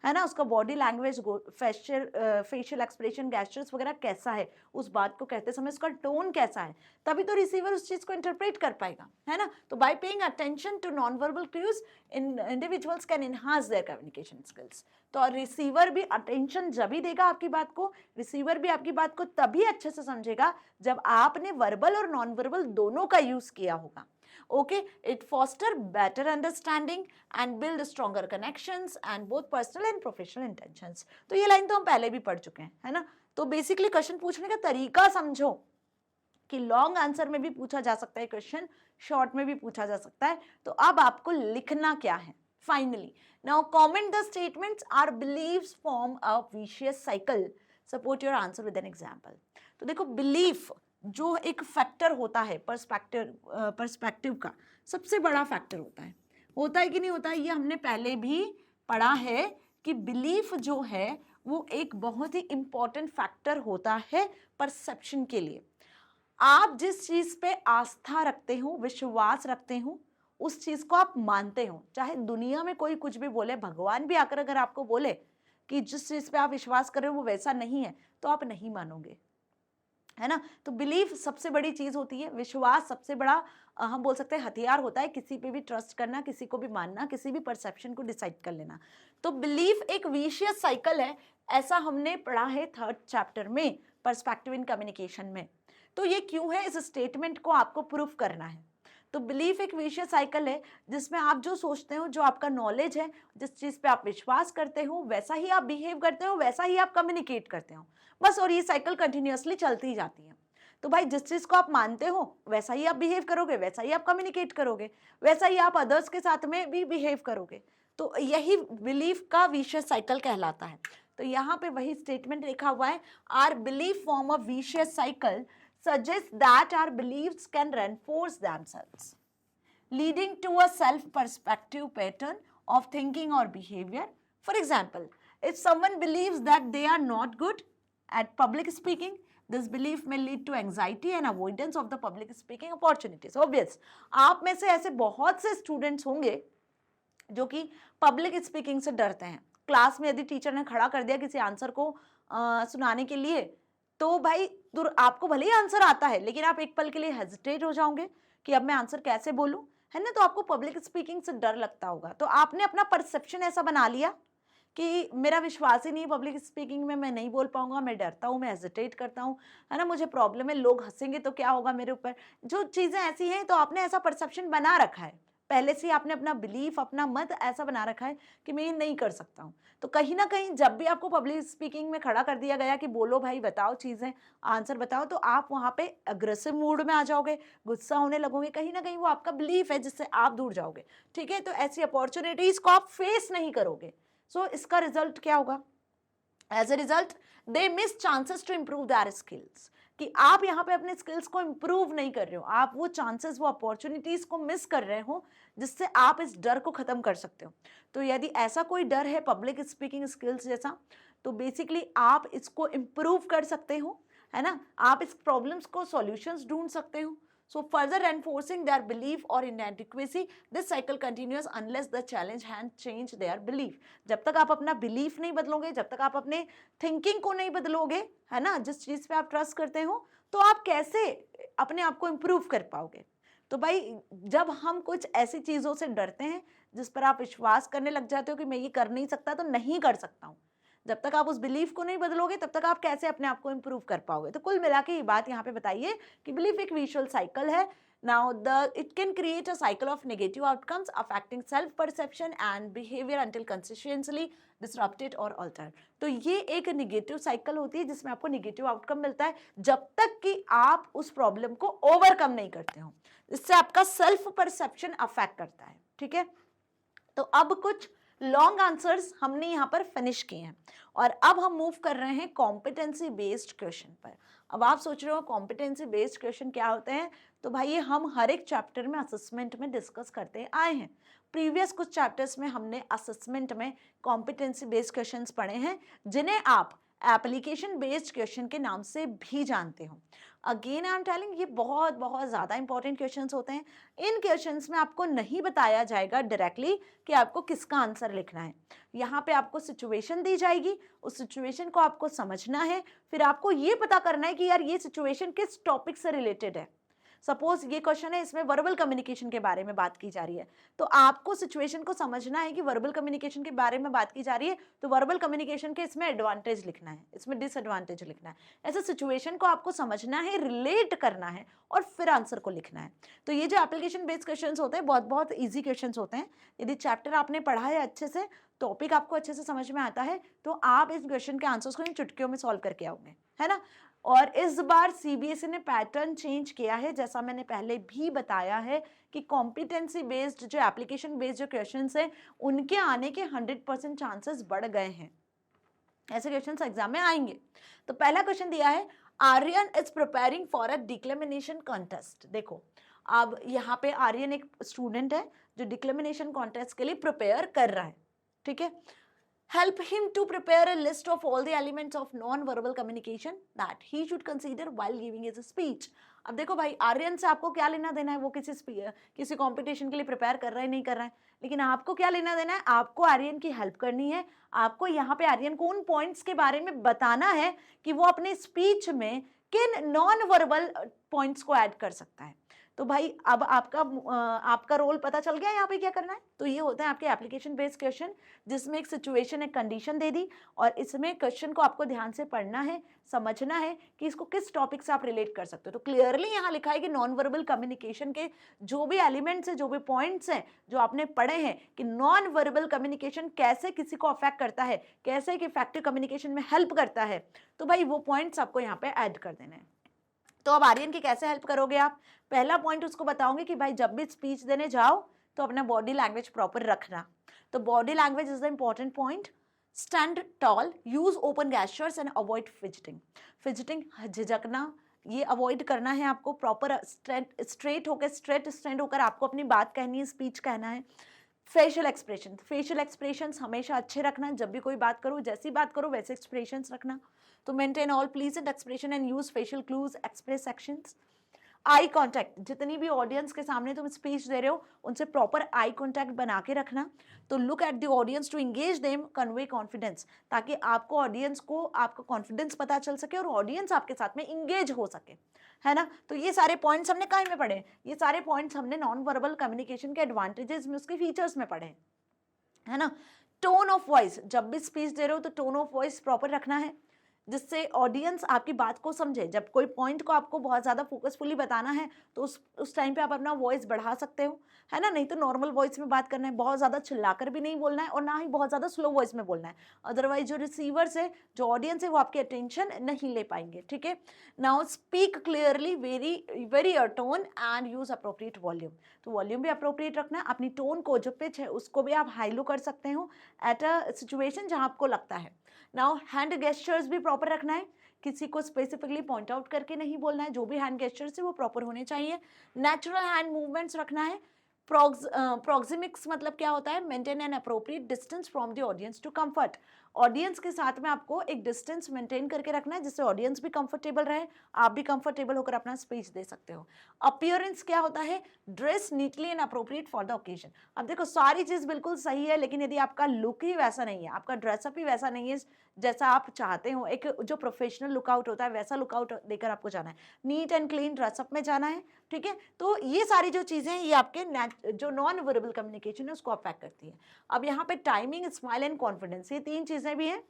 है ना, उसका body language, facial expression, gestures वगैरह कैसा है, उस बात को कहते समय उसका टोन कैसा है, तभी तो रिसीवर उस चीज़ को इंटरप्रेट कर पाएगा, है ना। तो by paying attention to non verbal cues, individuals can enhance their communication skills. तो रिसीवर भी अटेंशन जब ही देगा आपकी बात को, रिसीवर भी आपकी बात को तभी अच्छे से समझेगा जब आपने वर्बल और नॉन वर्बल दोनों का यूज किया होगा। Okay, it foster better understanding and build stronger connections and both personal and professional intentions. तो ये लाइन तो हम पहले भी पढ़ चुके हैं, है ना। तो बेसिकली क्वेश्चन पूछने का तरीका समझो कि लॉन्ग आंसर में भी पूछा जा सकता है क्वेश्चन, शॉर्ट में भी पूछा जा सकता है। तो अब आपको लिखना क्या है finally. Now comment the statements our beliefs form a vicious cycle, support your answer with an example. तो देखो बिलीफ जो एक फैक्टर होता है पर्सपेक्टिव का सबसे बड़ा फैक्टर होता है कि नहीं होता है, ये हमने पहले भी पढ़ा है कि बिलीफ जो है वो एक बहुत ही इंपॉर्टेंट फैक्टर होता है परसेप्शन के लिए। आप जिस चीज पे आस्था रखते हो, विश्वास रखते हो, उस चीज को आप मानते हो, चाहे दुनिया में कोई कुछ भी बोले, भगवान भी आकर अगर आपको बोले कि जिस चीज पे आप विश्वास कर रहे हो वो वैसा नहीं है, तो आप नहीं मानोगे, है ना। तो बिलीफ सबसे बड़ी चीज होती है, विश्वास सबसे बड़ा हम बोल सकते हैं हथियार होता है, किसी पे भी ट्रस्ट करना, किसी को भी मानना, किसी भी परसेप्शन को डिसाइड कर लेना। तो बिलीफ एक विशियस साइकिल है, ऐसा हमने पढ़ा है 3rd चैप्टर में पर्सपेक्टिव इन कम्युनिकेशन में। तो ये क्यों है, इस स्टेटमेंट को आपको प्रूफ करना है। तो बिलीफ एक विशियस साइकिल है जिसमें आप जो सोचते हो, जो आपका नॉलेज है, जिस चीज पे आप विश्वास करते हो वैसा ही आप बिहेव करते हो, वैसा ही आप कम्युनिकेट करते हो बस, और ये साइकिल कंटिन्यूअसली चलती ही जाती है। तो भाई जिस चीज को आप मानते हो वैसा ही आप बिहेव करोगे, वैसा ही आप कम्युनिकेट करोगे, वैसा ही आप अदर्स के साथ में भी बिहेव करोगे। तो यही बिलीफ का विशियस साइकिल कहलाता है। तो यहाँ पे वही स्टेटमेंट लिखा हुआ है, our belief form a vicious cycle suggests that our beliefs can reinforce themselves, leading to a self-perspective pattern of thinking or behavior. For example, if someone believes that they are not good at public speaking, this belief may lead to anxiety and avoidance of the public speaking opportunities. Obvious, आप में से ऐसे बहुत से students होंगे जो कि public speaking से डरते हैं। क्लास में यदि टीचर ने खड़ा कर दिया किसी आंसर को सुनाने के लिए, तो भाई आपको भले ही आंसर आता है लेकिन आप एक पल के लिए हेजिटेट हो जाओगे कि अब मैं आंसर कैसे बोलूं, है ना। तो आपको पब्लिक स्पीकिंग से डर लगता होगा, तो आपने अपना परसेप्शन ऐसा बना लिया कि मेरा विश्वास ही नहीं, पब्लिक स्पीकिंग में मैं नहीं बोल पाऊंगा, मैं डरता हूँ, मैं हेजिटेट करता हूँ, है ना, मुझे प्रॉब्लम है, लोग हंसेंगे तो क्या होगा मेरे ऊपर, जो चीजें ऐसी हैं। तो आपने ऐसा परसेप्शन बना रखा है पहले से ही, आपने अपना बिलीफ, अपना मत ऐसा बना रखा है कि मैं ये नहीं कर सकता हूँ। तो कहीं ना कहीं जब भी आपको पब्लिक स्पीकिंग में खड़ा कर दिया गया कि बोलो भाई, बताओ चीजें, आंसर बताओ, तो आप वहाँ पे अग्रेसिव मूड में आ जाओगे, गुस्सा होने लगोगे, कहीं ना कहीं वो आपका बिलीफ है जिससे आप दूर जाओगे, ठीक है। तो ऐसी अपॉर्चुनिटीज को आप फेस नहीं करोगे। सो इसका रिजल्ट क्या होगा, as a result they miss chances to improve their skills, कि आप यहाँ पे अपने स्किल्स को इम्प्रूव नहीं कर रहे हो, आप वो चांसेस, वो अपॉर्चुनिटीज को मिस कर रहे हो जिससे आप इस डर को खत्म कर सकते हो। तो यदि ऐसा कोई डर है पब्लिक स्पीकिंग स्किल्स जैसा, तो बेसिकली आप इसको इम्प्रूव कर सकते हो, है ना। आप इस प्रॉब्लम्स को सॉल्यूशंस ढूंढ सकते हो। So further reinforcing their belief or inadequacy, this cycle continues unless the challenge can change their belief. जब तक आप अपना बिलीफ नहीं बदलोगे, जब तक आप अपने थिंकिंग को नहीं बदलोगे, है ना, जिस चीज पे आप ट्रस्ट करते हो, तो आप कैसे अपने आप को इम्प्रूव कर पाओगे। तो भाई जब हम कुछ ऐसी चीजों से डरते हैं जिस पर आप विश्वास करने लग जाते हो कि मैं ये कर नहीं सकता तो नहीं कर सकता हूँ, जब तक आप उस बिलीफ को नहीं बदलोगे तब तक आप कैसे अपने आप को इम्प्रूव कर पाओगे। तो कुल मिला के ये बात यहाँ पे बताइए कि बिलीफ एक विजुअल साइकिल है। Now it can create a cycle of negative outcomes affecting self perception and behaviour until consistently disrupted और अल्टर्ड। तो ये एक नेगेटिव साइकिल होती है जिसमें आपको नेगेटिव आउटकम मिलता है जब तक कि आप उस प्रॉब्लम को ओवरकम नहीं करते हो, इससे आपका सेल्फ परसेप्शन अफेक्ट करता है, ठीक है। तो अब कुछ लॉन्ग आंसर्स हमने यहाँ पर फिनिश किए हैं और अब हम मूव कर रहे हैं कॉम्पिटेंसी बेस्ड क्वेश्चन पर। अब आप सोच रहे हो कॉम्पिटेंसी बेस्ड क्वेश्चन क्या होते हैं, तो भाई ये हम हर एक चैप्टर में असेसमेंट में डिस्कस करते आए हैं। प्रीवियस कुछ चैप्टर्स में हमने असेसमेंट में कॉम्पिटेंसी बेस्ड क्वेश्चंस पढ़े हैं जिन्हें आप एप्लीकेशन बेस्ड क्वेश्चन के नाम से भी जानते हो। अगेन आई एम टेलिंग, ये बहुत बहुत ज़्यादा इंपॉर्टेंट क्वेश्चंस होते हैं। इन क्वेश्चंस में आपको नहीं बताया जाएगा डायरेक्टली कि आपको किसका आंसर लिखना है। यहाँ पे आपको सिचुएशन दी जाएगी, उस सिचुएशन को आपको समझना है, फिर आपको ये पता करना है कि यार ये सिचुएशन किस टॉपिक से रिलेटेड है। सपोज ये क्वेश्चन है, इसमें वर्बल कम्युनिकेशन के बारे में बात की जा रही है, तो आपको सिचुएशन को समझना है कि वर्बल कम्युनिकेशन के बारे में बात की जा रही है, तो वर्बल कम्युनिकेशन के इसमें एडवांटेज लिखना है, इसमें डिसएडवांटेज लिखना है। ऐसे सिचुएशन को आपको समझना है, रिलेट करना है और फिर आंसर को लिखना है। तो ये जो एप्लीकेशन बेस्ड क्वेश्चंस होते हैं बहुत बहुत ईजी क्वेश्चंस होते हैं। यदि चैप्टर आपने पढ़ा है अच्छे से, टॉपिक आपको अच्छे से समझ में आता है, तो आप इस क्वेश्चन के आंसर्स को इन चुटकियों में सॉल्व करके आओगे, है ना। और इस बार सीबीएसई ने पैटर्न चेंज किया है, जैसा मैंने पहले भी बताया है कि कॉम्पिटेंसी बेस्ड जो एप्लीकेशन बेस्ड जो क्वेश्चंस हैं उनके आने के 100% चांसेस बढ़ गए हैं, ऐसे क्वेश्चंस एग्जाम में आएंगे। तो पहला क्वेश्चन दिया है, Aryan is preparing for a declamation contest. देखो अब यहाँ पे आर्यन एक स्टूडेंट है जो डिक्लेमिनेशन कॉन्टेस्ट के लिए प्रिपेयर कर रहा है, ठीक है। Help him to prepare a list of all the elements of non-verbal communication that he should consider while giving his speech. अब देखो भाई, आर्यन से आपको क्या लेना देना है, वो किसी कंपटीशन के लिए प्रिपेयर कर रहा है नहीं कर रहा है, लेकिन आपको क्या लेना देना है, आपको आर्यन की हेल्प करनी है। आपको यहाँ पे आर्यन को उन पॉइंट्स के बारे में बताना है कि वो अपने स्पीच में किन नॉन वर्बल पॉइंट्स को ऐड कर सकता है। तो भाई अब आपका रोल पता चल गया यहाँ पे क्या करना है। तो ये होता है आपके एप्लीकेशन बेस्ड क्वेश्चन, जिसमें एक सिचुएशन, एक कंडीशन दे दी और इसमें क्वेश्चन को आपको ध्यान से पढ़ना है, समझना है कि इसको किस टॉपिक से आप रिलेट कर सकते हो। तो क्लियरली यहाँ लिखा है कि नॉन वर्बल कम्युनिकेशन के जो भी एलिमेंट्स हैं, जो भी पॉइंट्स हैं जो आपने पढ़े हैं कि नॉन वर्बल कम्युनिकेशन कैसे किसी को अफेक्ट करता है, कैसे एक इफेक्टिव कम्युनिकेशन में हेल्प करता है, तो भाई वो पॉइंट्स आपको यहाँ पे ऐड कर देने हैं। तो अब आर्यन की कैसे हेल्प करोगे आप, पहला पॉइंट उसको बताओगे कि भाई जब भी स्पीच देने जाओ तो अपना बॉडी लैंग्वेज प्रॉपर रखना। तो body language is the important point. Stand tall, use open gestures and avoid fidgeting. Fidgeting, झिझकना, ये अवॉइड करना है आपको। प्रॉपर स्ट्रेट होकर स्टैंड होकर आपको अपनी बात कहनी है, स्पीच कहना है। फेशियल एक्सप्रेशंस हमेशा अच्छे रखना, जब भी कोई बात करो, जैसी बात करो वैसे एक्सप्रेशंस रखना। तो maintain all pleasant expression and use facial clues, express actions. Eye contact, जितनी भी ऑडियंस के सामने तुम स्पीच दे रहे हो उनसे प्रॉपर आई कॉन्टैक्ट बना के रखना। तो look at the audience to engage them, convey confidence, ताकि आपको ऑडियंस को आपका कॉन्फिडेंस पता चल सके और ऑडियंस आपके साथ में इंगेज हो सके, है ना। तो ये सारे पॉइंट्स हमने कहाँ में पढ़े, ये सारे पॉइंट्स हमने नॉन वर्बल कम्युनिकेशन के एडवांटेजेस में, उसके फीचर्स में पढ़े, है ना। टोन ऑफ वॉइस, जब भी स्पीच दे रहे हो तो टोन ऑफ वॉइस प्रॉपर रखना है, जिससे ऑडियंस आपकी बात को समझे। जब कोई पॉइंट को आपको बहुत ज़्यादा फोकसफुली बताना है तो उस टाइम पे आप अपना वॉइस बढ़ा सकते हो, है ना। नहीं तो नॉर्मल वॉइस में बात करना है, बहुत ज़्यादा चिल्लाकर भी नहीं बोलना है और ना ही बहुत ज़्यादा स्लो वॉइस में बोलना है, अदरवाइज जो रिसीवर्स है, जो ऑडियंस है, वो आपकी अटेंशन नहीं ले पाएंगे, ठीक है। Now speak clearly, very your tone and use appropriate volume. तो वॉल्यूम भी अप्रोप्रिएट रखना है, अपनी टोन को जो पिच है उसको भी आप हाई लो कर सकते हो एट अ सिचुएशन जहाँ आपको लगता है। नाउ हैंड गेस्चर्स भी प्रॉपर रखना है, किसी को स्पेसिफिकली पॉइंट आउट करके नहीं बोलना है, जो भी हैंड गेस्चर्स है वो प्रॉपर होने चाहिए। नेचुरल हैंड मूवमेंट्स रखना है। प्रोक्सिमिक्स मतलब क्या होता है, maintain an appropriate distance from the audience to comfort. Audience के साथ में आपको एक डिस्टेंस मेंटेन करके रखना है, जिससे ऑडियंस भी कंफर्टेबल रहे, आप भी कंफर्टेबल होकर अपना स्पीच दे सकते हो। अपीयरेंस क्या होता है, dress neatly and appropriate for the occasion. अब देखो सारी चीज बिल्कुल सही है, लेकिन यदि आपका लुक ही वैसा नहीं है, आपका ड्रेसअप ही वैसा नहीं है जैसा आप चाहते हो, एक जो प्रोफेशनल लुकआउट होता है वैसा लुकआउट देकर आपको जाना है, नीट एंड क्लीन ड्रेसअप में जाना है, ठीक है। तो ये सारी जो चीजें ये आपके जो नॉन वर्बल कम्युनिकेशन है उसको अफेक्ट करती है। अब यहाँ पे टाइमिंग, स्माइल एंड कॉन्फिडेंस, ये तीन चीजें भी हैं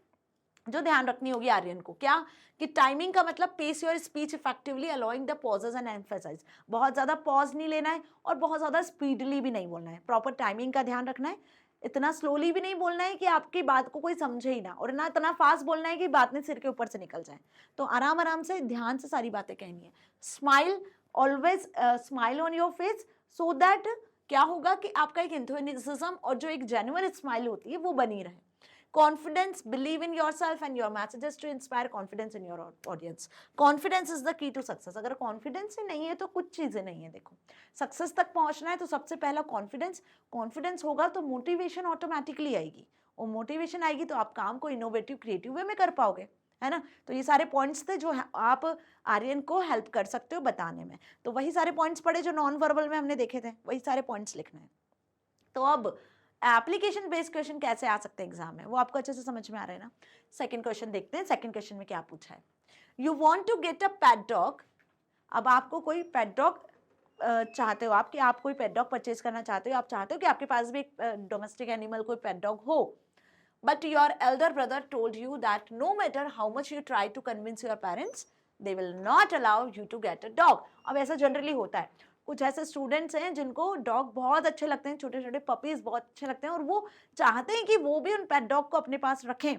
जो ध्यान रखनी होगी आर्यन को। क्या कि टाइमिंग का मतलब pace your speech effectively allowing the pauses and emphasise, बहुत ज्यादा पॉज नहीं लेना है और बहुत ज्यादा स्पीडली भी नहीं बोलना है, प्रॉपर टाइमिंग का ध्यान रखना है। इतना स्लोली भी नहीं बोलना है कि आपकी बात को कोई समझे ही ना, और ना इतना फास्ट बोलना है कि बात ने सिर के ऊपर से निकल जाए। तो आराम आराम से ध्यान से सारी बातें कहनी है। Smile, always smile on your face, so that क्या होगा कि आपका एक एंथुसियाज्म और जो एक जेन्युइन स्माइल होती है वो बनी रहे। Confidence, believe in yourself and your messages to inspire confidence in your audience. Confidence is the key to success. अगर कॉन्फिडेंस ही नहीं है तो कुछ चीजें नहीं है। देखो सक्सेस तक पहुंचना है तो सबसे पहला कॉन्फिडेंस होगा, तो मोटिवेशन ऑटोमेटिकली आएगी, और मोटिवेशन आएगी तो आप काम को इनोवेटिव क्रिएटिव वे में कर पाओगे, है ना। तो ये सारे पॉइंट्स थे जो आप आर्यन को हेल्प कर सकते हो बताने में। तो वही सारे पॉइंट्स पढ़े जो नॉन वर्बल में हमने देखे थे, वही सारे पॉइंट्स लिखने हैं। तो अब एप्लीकेशन बेस्ड क्वेश्चन कैसे आ सकते हैं एग्जाम में, वो आपको अच्छे से समझ में आ रहा है ना। सेकंड क्वेश्चन देखते हैं। सेकंड क्वेश्चन में क्या पूछा है, you want to get a pet dog. अब आपको कोई पेट डॉग चाहते हो आप कि आप कोई पेट डॉग परचेज करना चाहते हो, आप चाहते हो कि आपके पास भी एक डोमेस्टिक एनिमल कोई पेट डॉग हो, but your elder brother told you that no matter how much you try to convince your parents, they will not allow you to get a dog. अब ऐसा जनरली होता है, कुछ ऐसे students हैं जिनको डॉग बहुत अच्छे लगते हैं, छोटे छोटे पपीज बहुत अच्छे लगते हैं और वो चाहते हैं कि वो भी उन पेट डॉग को अपने पास रखें,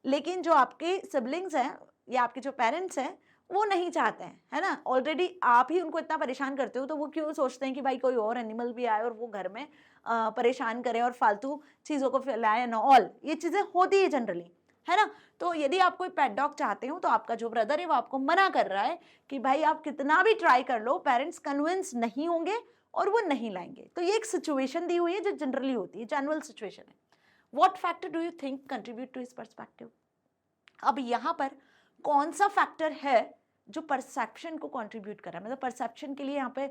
लेकिन जो आपके सिबलिंग्स हैं या आपके जो पेरेंट्स हैं वो नहीं चाहते हैं, है ना। ऑलरेडी आप ही उनको इतना परेशान करते हो तो वो क्यों सोचते हैं कि भाई कोई और एनिमल भी आए और वो घर में परेशान करें और फालतू चीज़ों को फैलाए एंड ऑल, ये चीज़ें होती है जनरली, है ना। तो यदि आप कोई पेट डॉग चाहते हो तो आपका जो ब्रदर है वो आपको मना कर रहा है कि भाई आप कितना भी ट्राई कर लो, पेरेंट्स कन्विंस नहीं होंगे और वो नहीं लाएंगे। तो ये एक सिचुएशन दी हुई है जो जनरली होती है, जनरल सिचुएशन है। What factor do you think contribute to his perspective? अब यहाँ पर कौन सा फैक्टर है जो परसेप्शन को कंट्रीब्यूट कर रहा है, मतलब परसेप्शन के लिए यहाँ पे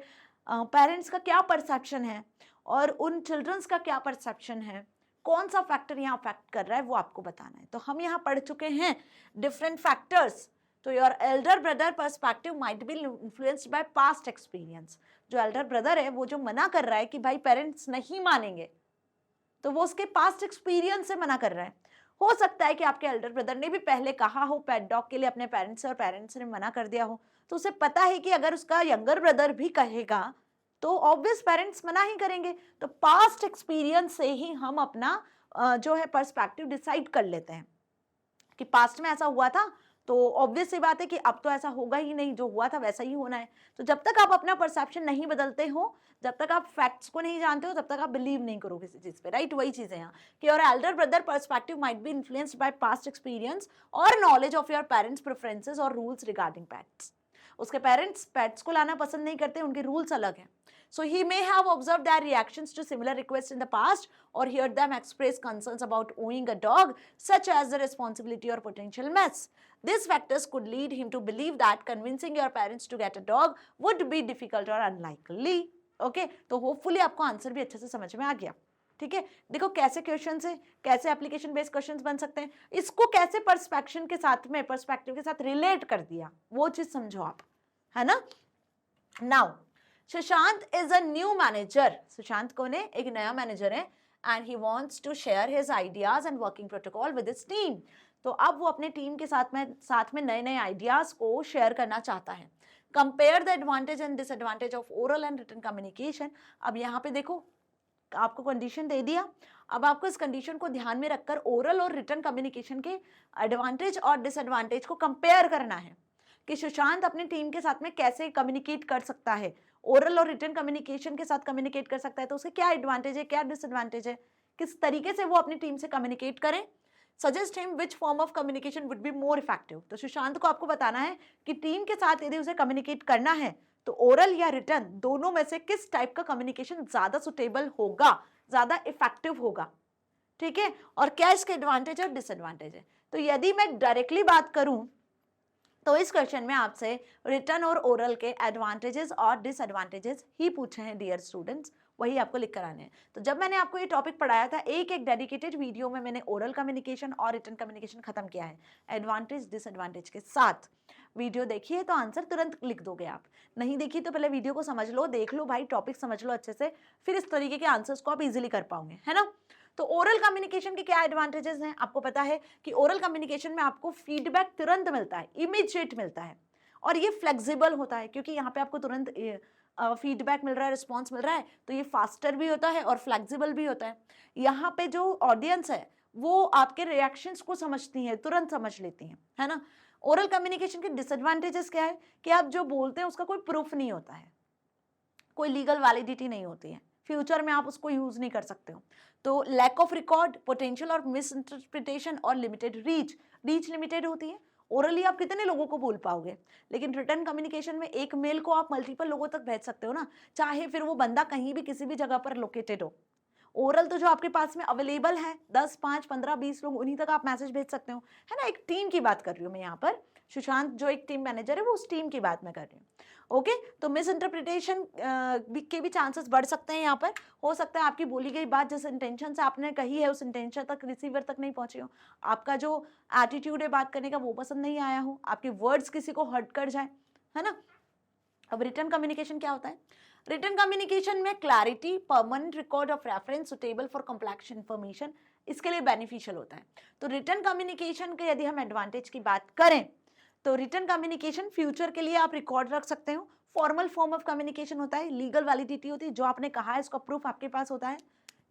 पेरेंट्स का क्या परसेप्शन है और उन चिल्ड्रंस का क्या परसेप्शन है, कौन सा फैक्टर यहाँ अफेक्ट कर रहा है वो आपको बताना है। तो हम यहाँ पढ़ चुके हैं डिफरेंट फैक्टर्स। तो your elder brother perspective might be influenced by past experience. जो एल्डर ब्रदर है वो जो मना कर रहा है कि भाई पेरेंट्स नहीं मानेंगे, तो वो उसके पास्ट एक्सपीरियंस से मना कर रहा है। हो सकता है कि आपके एल्डर ब्रदर ने भी पहले कहा हो पेट डॉग के लिए अपने पेरेंट्स से और पेरेंट्स ने मना कर दिया हो, तो उसे पता है कि अगर उसका यंगर ब्रदर भी कहेगा तो ऑब्वियस पेरेंट्स मना ही करेंगे। तो पास्ट एक्सपीरियंस से ही हम अपना जो है पर्सपेक्टिव डिसाइड कर लेते हैं कि पास्ट में ऐसा हुआ था तो ऑब्वियस सी बात है कि अब तो ऐसा होगा ही नहीं, जो हुआ था वैसा ही होना है। तो जब तक आप अपना परसेप्शन नहीं बदलते हो, जब तक आप फैक्ट्स को नहीं जानते हो, तब तक आप बिलीव नहीं करो किसी चीज पे, राइट। वही चीज है यहाँ कि your elder brother perspective might be influenced by past experience और knowledge of your parents preferences और रूल्स रिगार्डिंग पेट्स। उसके पेरेंट्स पेट्स को लाना पसंद नहीं करते, उनके रूल्स अलग हैं। So he may have observed their reactions to similar requests in the past or heard them express concerns about owning a dog, such as the responsibility or potential mess. These factors could lead him to believe that convincing your parents to get a dog would be difficult or unlikely. Okay? तो hopefully आपको answer भी अच्छे से समझ में आ गया। ठीक है, देखो कैसे क्वेश्चन है, कैसे एप्लीकेशन बेस्ड क्वेश्चंस बन सकते हैं, इसको कैसे पर्सपेक्शन के साथ में, पर्सपेक्टिव के साथ रिलेट कर दिया, वो चीज समझो आप, है ना। Now Sushant is a new manager. Sushant कौन है? एक नया मैनेजर है and he wants to share his ideas and working protocol with his team. तो अब वो अपने टीम के साथ में नए नए आइडियाज को शेयर करना चाहता है। Compare the advantage and disadvantage of oral and written communication. अब यहाँ पे देखो आपको कंडीशन दे दिया, अब आपको इस कंडीशन को ध्यान में रखकर ओरल और रिटन कम्युनिकेशन के एडवांटेज और डिसएडवांटेज को कंपेयर करना है कि सुशांत अपनी टीम के साथ में कैसे कम्युनिकेट कर सकता है, ओरल और रिटन कम्युनिकेशन के साथ कम्युनिकेट कर सकता है, तो उसके क्या एडवांटेज है, क्या डिसएडवांटेज है, किस तरीके से वो अपनी टीम से कम्युनिकेट करें। Suggest him which form of communication would be more effective. तो सुशांत को आपको बताना है कि टीम के साथ यदि उसे कम्युनिकेट करना है तो ओरल या रिटन दोनों में से किस टाइप का कम्युनिकेशन ज्यादा सुटेबल होगा, ज्यादा इफेक्टिव होगा। ठीक है, और क्या इसके एडवांटेज और डिसएडवांटेज है। तो यदि मैं डायरेक्टली बात करूं तो इस क्वेश्चन में आपसे रिटन और ओरल के एडवांटेजेस और डिसएडवांटेजेस ही पूछे हैं डियर स्टूडेंट्स, वही आपको लिख कर आने हैं। तो जब मैंने आपको ये टॉपिक पढ़ाया था, एक एक डेडिकेटेड वीडियो में मैंने ओरल कम्युनिकेशन और रिटन कम्युनिकेशन खत्म किया है एडवांटेज डिसएडवांटेज के साथ। वीडियो देखिए तो आंसर तुरंत लिख दोगे आप, नहीं देखिए तो पहले वीडियो को समझ लो, देख लो भाई, टॉपिक समझ लो अच्छे से, फिर इस तरीके के आंसर्स को आप इजीली कर पाओगे, है ना। तो ओरल कम्युनिकेशन के क्या एडवांटेजेस हैं, आपको पता है कि ओरल कम्युनिकेशन में आपको फीडबैक तुरंत मिलता है, इमीडिएट मिलता है, और ये फ्लेक्सिबल होता है क्योंकि यहाँ पे आपको तुरंत फीडबैक मिल रहा है, रिस्पॉन्स मिल रहा है, तो ये फास्टर भी होता है और फ्लेक्सिबल भी होता है। यहाँ पे जो ऑडियंस है वो आपके रिएक्शंस को समझती है, तुरंत समझ लेती है ना। ओरल कम्युनिकेशन के डिसएडवांटेजेस क्या है कि आप जो बोलते हैं उसका कोई प्रूफ नहीं होता है, कोई लीगल वैलिडिटी नहीं होती है, फ्यूचर में आप उसको यूज नहीं कर सकते हो। तो लैक ऑफ रिकॉर्ड, पोटेंशियल और मिस इंटरप्रिटेशन और लिमिटेड रीच लिमिटेड होती है। ओरली आप कितने लोगों को बोल पाओगे, लेकिन रिटर्न कम्युनिकेशन में एक मेल को आप मल्टीपल लोगों तक भेज सकते हो ना, चाहे फिर वो बंदा कहीं भी किसी भी जगह पर लोकेटेड हो। ओरल तो जो आपके पास में अवेलेबल है 10, 5, 15, 20 लोग, उन्हीं तक आप मैसेज भेज सकते हो, है ना। एक टीम की बात कर रही हूँ मैं यहाँ पर, सुशांत जो एक टीम मैनेजर है वो उस टीम की बात मैं कर रही हूँ। ओके, तो मिस इंटरप्रिटेशन के भी चांसेस बढ़ सकते हैं यहाँ पर। हो सकता है आपकी बोली गई बात जिस इंटेंशन से आपने कही है उस इंटेंशन तक रिसीवर तक नहीं पहुंची हो, आपका जो एटीट्यूड है बात करने का वो पसंद नहीं आया हो, आपके वर्ड्स किसी को हर्ट कर जाए, है ना। अब रिटर्न कम्युनिकेशन क्या होता है, रिटन कम्युनिकेशन में clarity, permanent record of reference, suitable for complex information, इसके लिए बेनिफिशियल होता है। तो रिटन कम्युनिकेशन के यदि हम एडवांटेज की बात करें तो रिटन कम्युनिकेशन फ्यूचर के लिए आप रिकॉर्ड रख सकते हो, फॉर्मल फॉर्म ऑफ कम्युनिकेशन होता है, लीगल वैलिडिटी होती है, जो आपने कहा है इसका प्रूफ आपके पास होता है,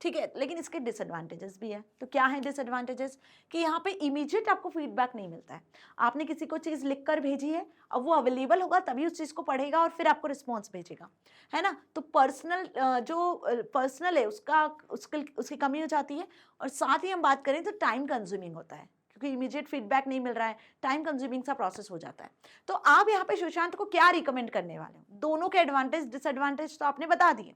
ठीक है। लेकिन इसके डिसएडवांटेजेस भी है। तो क्या है डिसएडवांटेजेस? कि यहाँ पे इमीडिएट आपको फीडबैक नहीं मिलता है। आपने किसी को चीज़ लिख कर भेजी है, अब वो अवेलेबल होगा तभी उस चीज़ को पढ़ेगा और फिर आपको रिस्पॉन्स भेजेगा, है ना। तो पर्सनल है उसकी कमी हो जाती है। और साथ ही हम बात करें तो टाइम कंज्यूमिंग होता है, क्योंकि इमीडिएट फीडबैक नहीं मिल रहा है, टाइम कंज्यूमिंग सा प्रोसेस हो जाता है। तो आप यहाँ पे सुशांत को क्या रिकमेंड करने वाले हो? दोनों के एडवांटेज डिसएडवांटेज तो आपने बता दिए।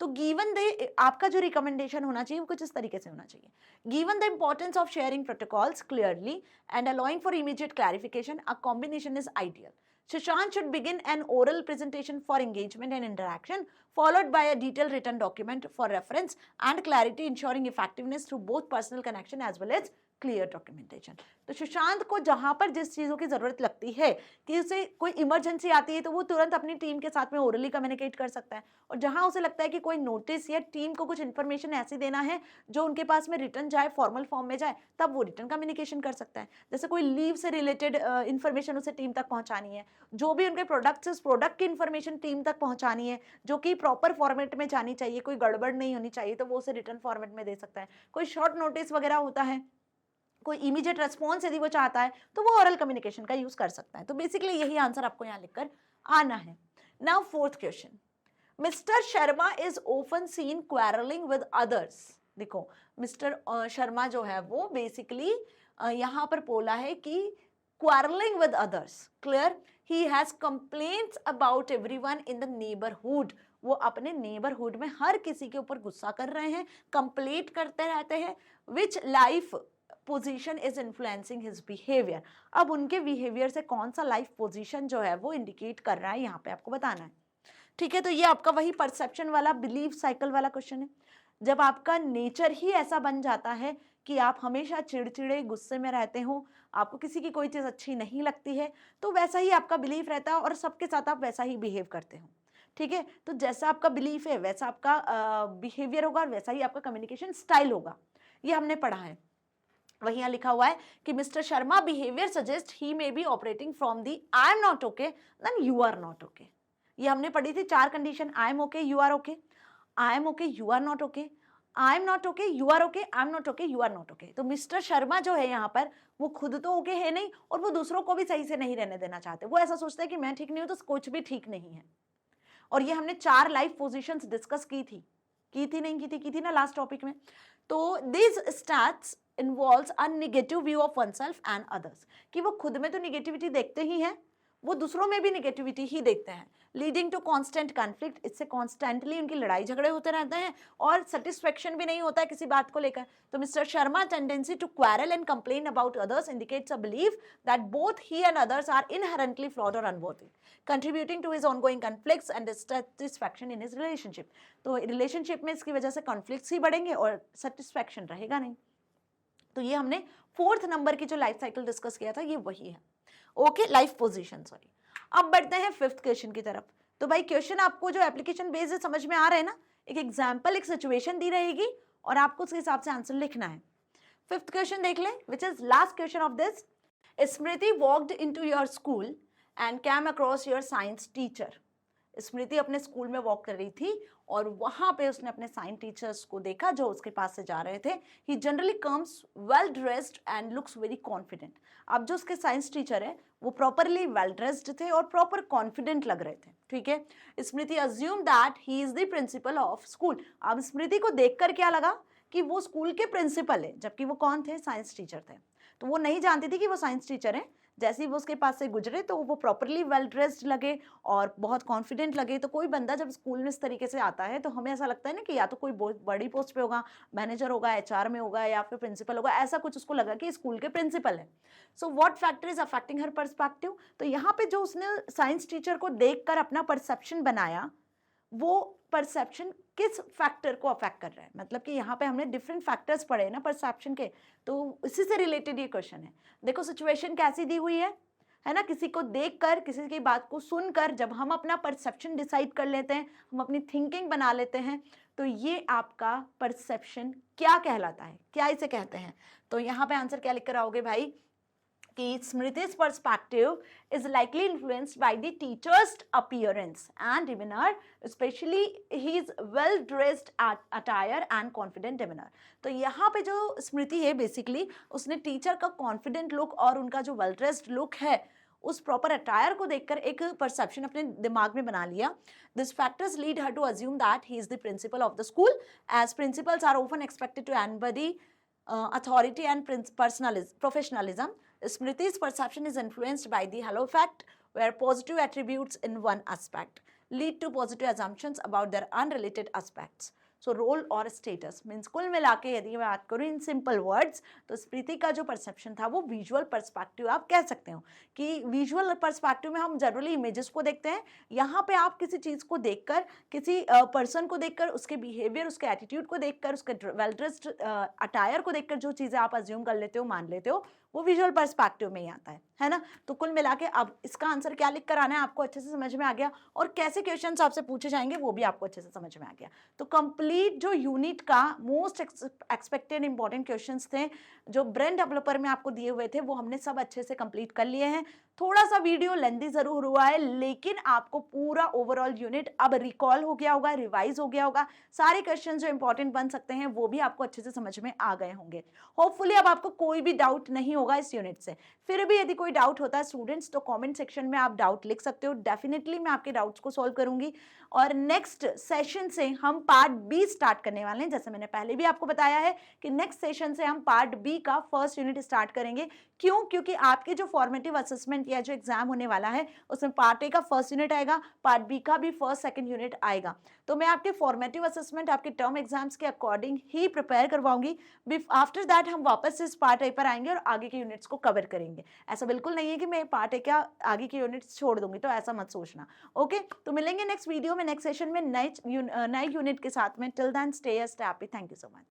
तो गिवन द आपका जो रिकमेंडेशन होना चाहिए वो कुछ इस तरीके से होना चाहिए। Given the importance of sharing protocols clearly and allowing for immediate clarification, a combination is ideal. Shashank should begin an oral presentation for engagement and interaction, followed by a detailed written document for reference and clarity, ensuring effectiveness through both personal connection as well as clear documentation. तो सुशांत को जहां पर जिस चीज़ों की ज़रूरत लगती है कि उसे कोई इमरजेंसी आती है तो वो तुरंत अपनी टीम के साथ में ओरली कम्युनिकेट कर सकता है, और जहां उसे लगता है कि कोई नोटिस या टीम को कुछ इन्फॉर्मेशन ऐसी देना है जो उनके पास में रिटर्न जाए, फॉर्मल फॉर्म में जाए, तब वो रिटर्न कम्युनिकेशन कर सकता है। जैसे कोई लीव से रिलेटेड इन्फॉर्मेशन उसे टीम तक पहुँचानी है, जो भी उनके प्रोडक्ट्स है उस प्रोडक्ट की इन्फॉर्मेशन टीम तक पहुँचानी है जो कि प्रॉपर फॉर्मेट में जानी चाहिए, कोई गड़बड़ नहीं होनी चाहिए, तो वो उसे रिटर्न फॉर्मेट में दे सकता है। कोई शॉर्ट नोटिस वगैरह होता है, कोई इमीडिएट रेस्पॉन्स यदि वो चाहता है तो वो ओरल कम्युनिकेशन का यूज कर सकता है। तो बेसिकली यही आंसर आपको यहाँ लिखकर आना है। Now fourth question, mister Sharma is often seen quarrelling with others. देखो मिस्टर शर्मा जो है वो बेसिकली यहाँ पर बोला है कि quarrelling with others, clear, he has complaints about everyone in the neighbourhood. वो अपने नेबरहुड में हर किसी के ऊपर गुस्सा कर रहे हैं, कंप्लेंट करते रहते हैं। विच life position is influencing his behaviour. अब उनके बिहेवियर से कौन सा लाइफ पोजीशन जो है वो इंडिकेट कर रहा है, यहाँ पे आपको बताना है, ठीक है। तो ये आपका वही परसेप्शन वाला बिलीफ साइकिल वाला क्वेश्चन है। जब आपका नेचर ही ऐसा बन जाता है कि आप हमेशा चिड़चिड़े गुस्से में रहते हो, आपको किसी की कोई चीज़ अच्छी नहीं लगती है, तो वैसा ही आपका बिलीफ रहता है और सबके साथ आप वैसा ही बिहेव करते हो, ठीक है। तो जैसा आपका बिलीफ है वैसा आपका बिहेवियर होगा और वैसा ही आपका कम्युनिकेशन स्टाइल होगा, ये हमने पढ़ा है। वही यहाँ लिखा हुआ है कि mister Sharma behaviour suggest he may be operating from the I am not okay then you are not okay. ये हमने पढ़ी थी 4 condition, I am okay, you are okay, I am okay, you are not okay, I am not okay, you are okay, I am not okay, you are not okay. तो mister Sharma जो है यहाँ पर वो खुद तो ओके है नहीं और वो दूसरों को भी सही से नहीं रहने देना चाहते। वो ऐसा सोचते हैं कि मैं ठीक नहीं हूँ तो कुछ भी ठीक नहीं है। और ये हमने 4 लाइफ पोजिशंस डिस्कस की थी ना लास्ट टॉपिक में। तो this stats involves a negative view of oneself and others, कि वो खुद में तो निगेटिविटी देखते ही हैं, वो दूसरों में भी निगेटिविटी ही देखते हैं, लीडिंग टू कॉन्स्टेंट कॉन्फ्लिक्ट। इससे कॉन्स्टेंटली उनकी लड़ाई झगड़े होते रहते हैं और सेटिस्फेक्शन भी नहीं होता है किसी बात को लेकर। तो mister Sharma tendency to quarrel and complain about others indicates a belief that both he and others are inherently flawed और unworthy, contributing to his ongoing conflicts and dissatisfaction in his relationship. तो रिलेशनशिप में इसकी वजह से conflicts ही बढ़ेंगे और satisfaction रहेगा नहीं। तो ये हमने 4th नंबर की जो लाइफ साइकिल डिस्कस किया था ये वही है, ओके, लाइफ पोजीशन, सॉरी। अब बढ़ते हैं 5th क्वेश्चन की तरफ। तो भाई क्वेश्चन आपको जो एप्लीकेशन बेस्ड है समझ में आ रहा है ना, एक एग्जांपल, एक सिचुएशन दी रहेगी और आपको उसके हिसाब से आंसर लिखना है। 5th क्वेश्चन देख लें, which is last question of this. Smriti walked into your school and came across your science teacher. Smriti अपने स्कूल में वॉक कर रही थी और वहां पे उसने अपने साइंस टीचर्स को देखा जो उसके पास से जा रहे थे। He generally comes well dressed and looks very confident. अब जो उसके साइंस टीचर है वो प्रॉपरली वेल ड्रेस्ड थे और प्रॉपर कॉन्फिडेंट लग रहे थे, ठीक है। Smriti assume that he is the principal of school. अब स्मृति को देखकर क्या लगा कि वो स्कूल के प्रिंसिपल है, जबकि वो कौन थे, साइंस टीचर थे। तो वो नहीं जानती थी कि वो साइंस टीचर है। जैसे ही वो उसके पास से गुजरे तो वो प्रॉपरली वेल ड्रेस्ड लगे और बहुत कॉन्फिडेंट लगे। तो कोई बंदा जब स्कूल में इस तरीके से आता है तो हमें ऐसा लगता है ना कि या तो कोई बहुत बड़ी पोस्ट पे होगा, मैनेजर होगा, HR में होगा या फिर प्रिंसिपल होगा, ऐसा कुछ उसको लगा कि स्कूल के प्रिंसिपल है। So what factor is affecting her perspective. तो यहाँ पे जो उसने साइंस टीचर को देखकर अपना परसेप्शन बनाया, वो परसेप्शन किस फैक्टर को अफेक्ट कर रहा है, मतलब कि यहाँ पे हमने डिफरेंट फैक्टर्स पढ़े ना परसेप्शन के, तो इसी से रिलेटेड ये क्वेश्चन है। देखो सिचुएशन कैसी दी हुई है, है ना, किसी को देखकर, किसी की बात को सुनकर जब हम अपना परसेप्शन डिसाइड कर लेते हैं, हम अपनी थिंकिंग बना लेते हैं, तो ये आपका परसेप्शन क्या कहलाता है, क्या इसे कहते हैं? तो यहाँ पे आंसर क्या लिख कर आओगे भाई कि Smriti's perspective is likely influenced by the teacher's appearance and demeanor, especially his well-dressed attire and confident demeanor. तो यहाँ पे जो स्मृति है बेसिकली उसने टीचर का कॉन्फिडेंट लुक और उनका जो वेल ड्रेस्ड लुक है उस प्रॉपर अटायर को देखकर एक परसेप्शन अपने दिमाग में बना लिया. This factors lead her to assume that he is the principal of the school, as principals are often expected to embody authority and professionalism. Smriti's perception is influenced by the halo effect, where positive attributes in one aspect lead to positive assumptions about their unrelated aspects. So role और status means कुल मिला के यदि मैं बात करूँ in simple words, तो स्मृति का जो परसेप्शन था वो विजुअल पर्सपेक्टिव आप कह सकते हो कि विजुअल पर्सपेक्टिव में हम जनरली इमेजेस को देखते हैं. यहाँ पे आप किसी चीज़ को देखकर, किसी पर्सन को देखकर, उसके बिहेवियर, उसके एटीट्यूड को देखकर, उसके वेल ड्रेस्ड अटायर को देखकर जो चीज़ें आप अज्यूम कर लेते हो, मान लेते हो, वो विजुअल पर्सपेक्टिव में ही आता है ना. तो कुल मिला के अब इसका आंसर क्या लिख कर आना है आपको अच्छे से समझ में आ गया, और कैसे क्वेश्चंस आपसे पूछे जाएंगे वो भी आपको अच्छे से समझ में आ गया. तो कंप्लीट जो यूनिट का मोस्ट एक्सपेक्टेड इंपॉर्टेंट क्वेश्चंस थे जो ब्रेन डेवलपर में आपको दिए हुए थे वो हमने सब अच्छे से कंप्लीट कर लिए हैं. थोड़ा सा वीडियो लेंथी जरूर हुआ है, लेकिन आपको पूरा ओवरऑल यूनिट अब रिकॉल हो गया होगा, रिवाइज हो गया होगा. सारे क्वेश्चन जो इंपॉर्टेंट बन सकते हैं वो भी आपको अच्छे से समझ में आ गए होंगे. होपफुली अब आपको कोई भी डाउट नहीं होगा इस यूनिट से. फिर भी यदि कोई डाउट होता है स्टूडेंट्स तो कमेंट सेक्शन में आप डाउट लिख सकते हो. डेफिनेटली मैं आपके डाउट्स को सॉल्व करूंगी. और नेक्स्ट सेशन से हम पार्ट बी स्टार्ट करने वाले हैं. जैसे मैंने पहले भी आपको बताया है कि नेक्स्ट सेशन से हम पार्ट बी का फर्स्ट यूनिट स्टार्ट करेंगे. क्यों? क्योंकि आपके जो फॉर्मेटिव असेसमेंट या जो एग्जाम होने वाला है उसमें पार्ट ए का फर्स्ट यूनिट आएगा, पार्ट बी का भी फर्स्ट सेकंड यूनिट आएगा. तो मैं आपके फॉर्मेटिव असेसमेंट आपके टर्म एग्जाम्स के अकॉर्डिंग ही प्रिपेयर करवाऊंगी. आफ्टर दैट हम वापस इस पार्ट ए पर आएंगे और आगे के यूनिट्स को कवर करेंगे. ऐसा बिल्कुल नहीं है कि मैं पार्ट ए का आगे के यूनिट्स छोड़ दूंगी, तो ऐसा मत सोचना. ओके, तो मिलेंगे नेक्स्ट वीडियो में, नेक्स्ट सेशन में नए यूनिट के साथ में. Till then stay happy. Thank you so much.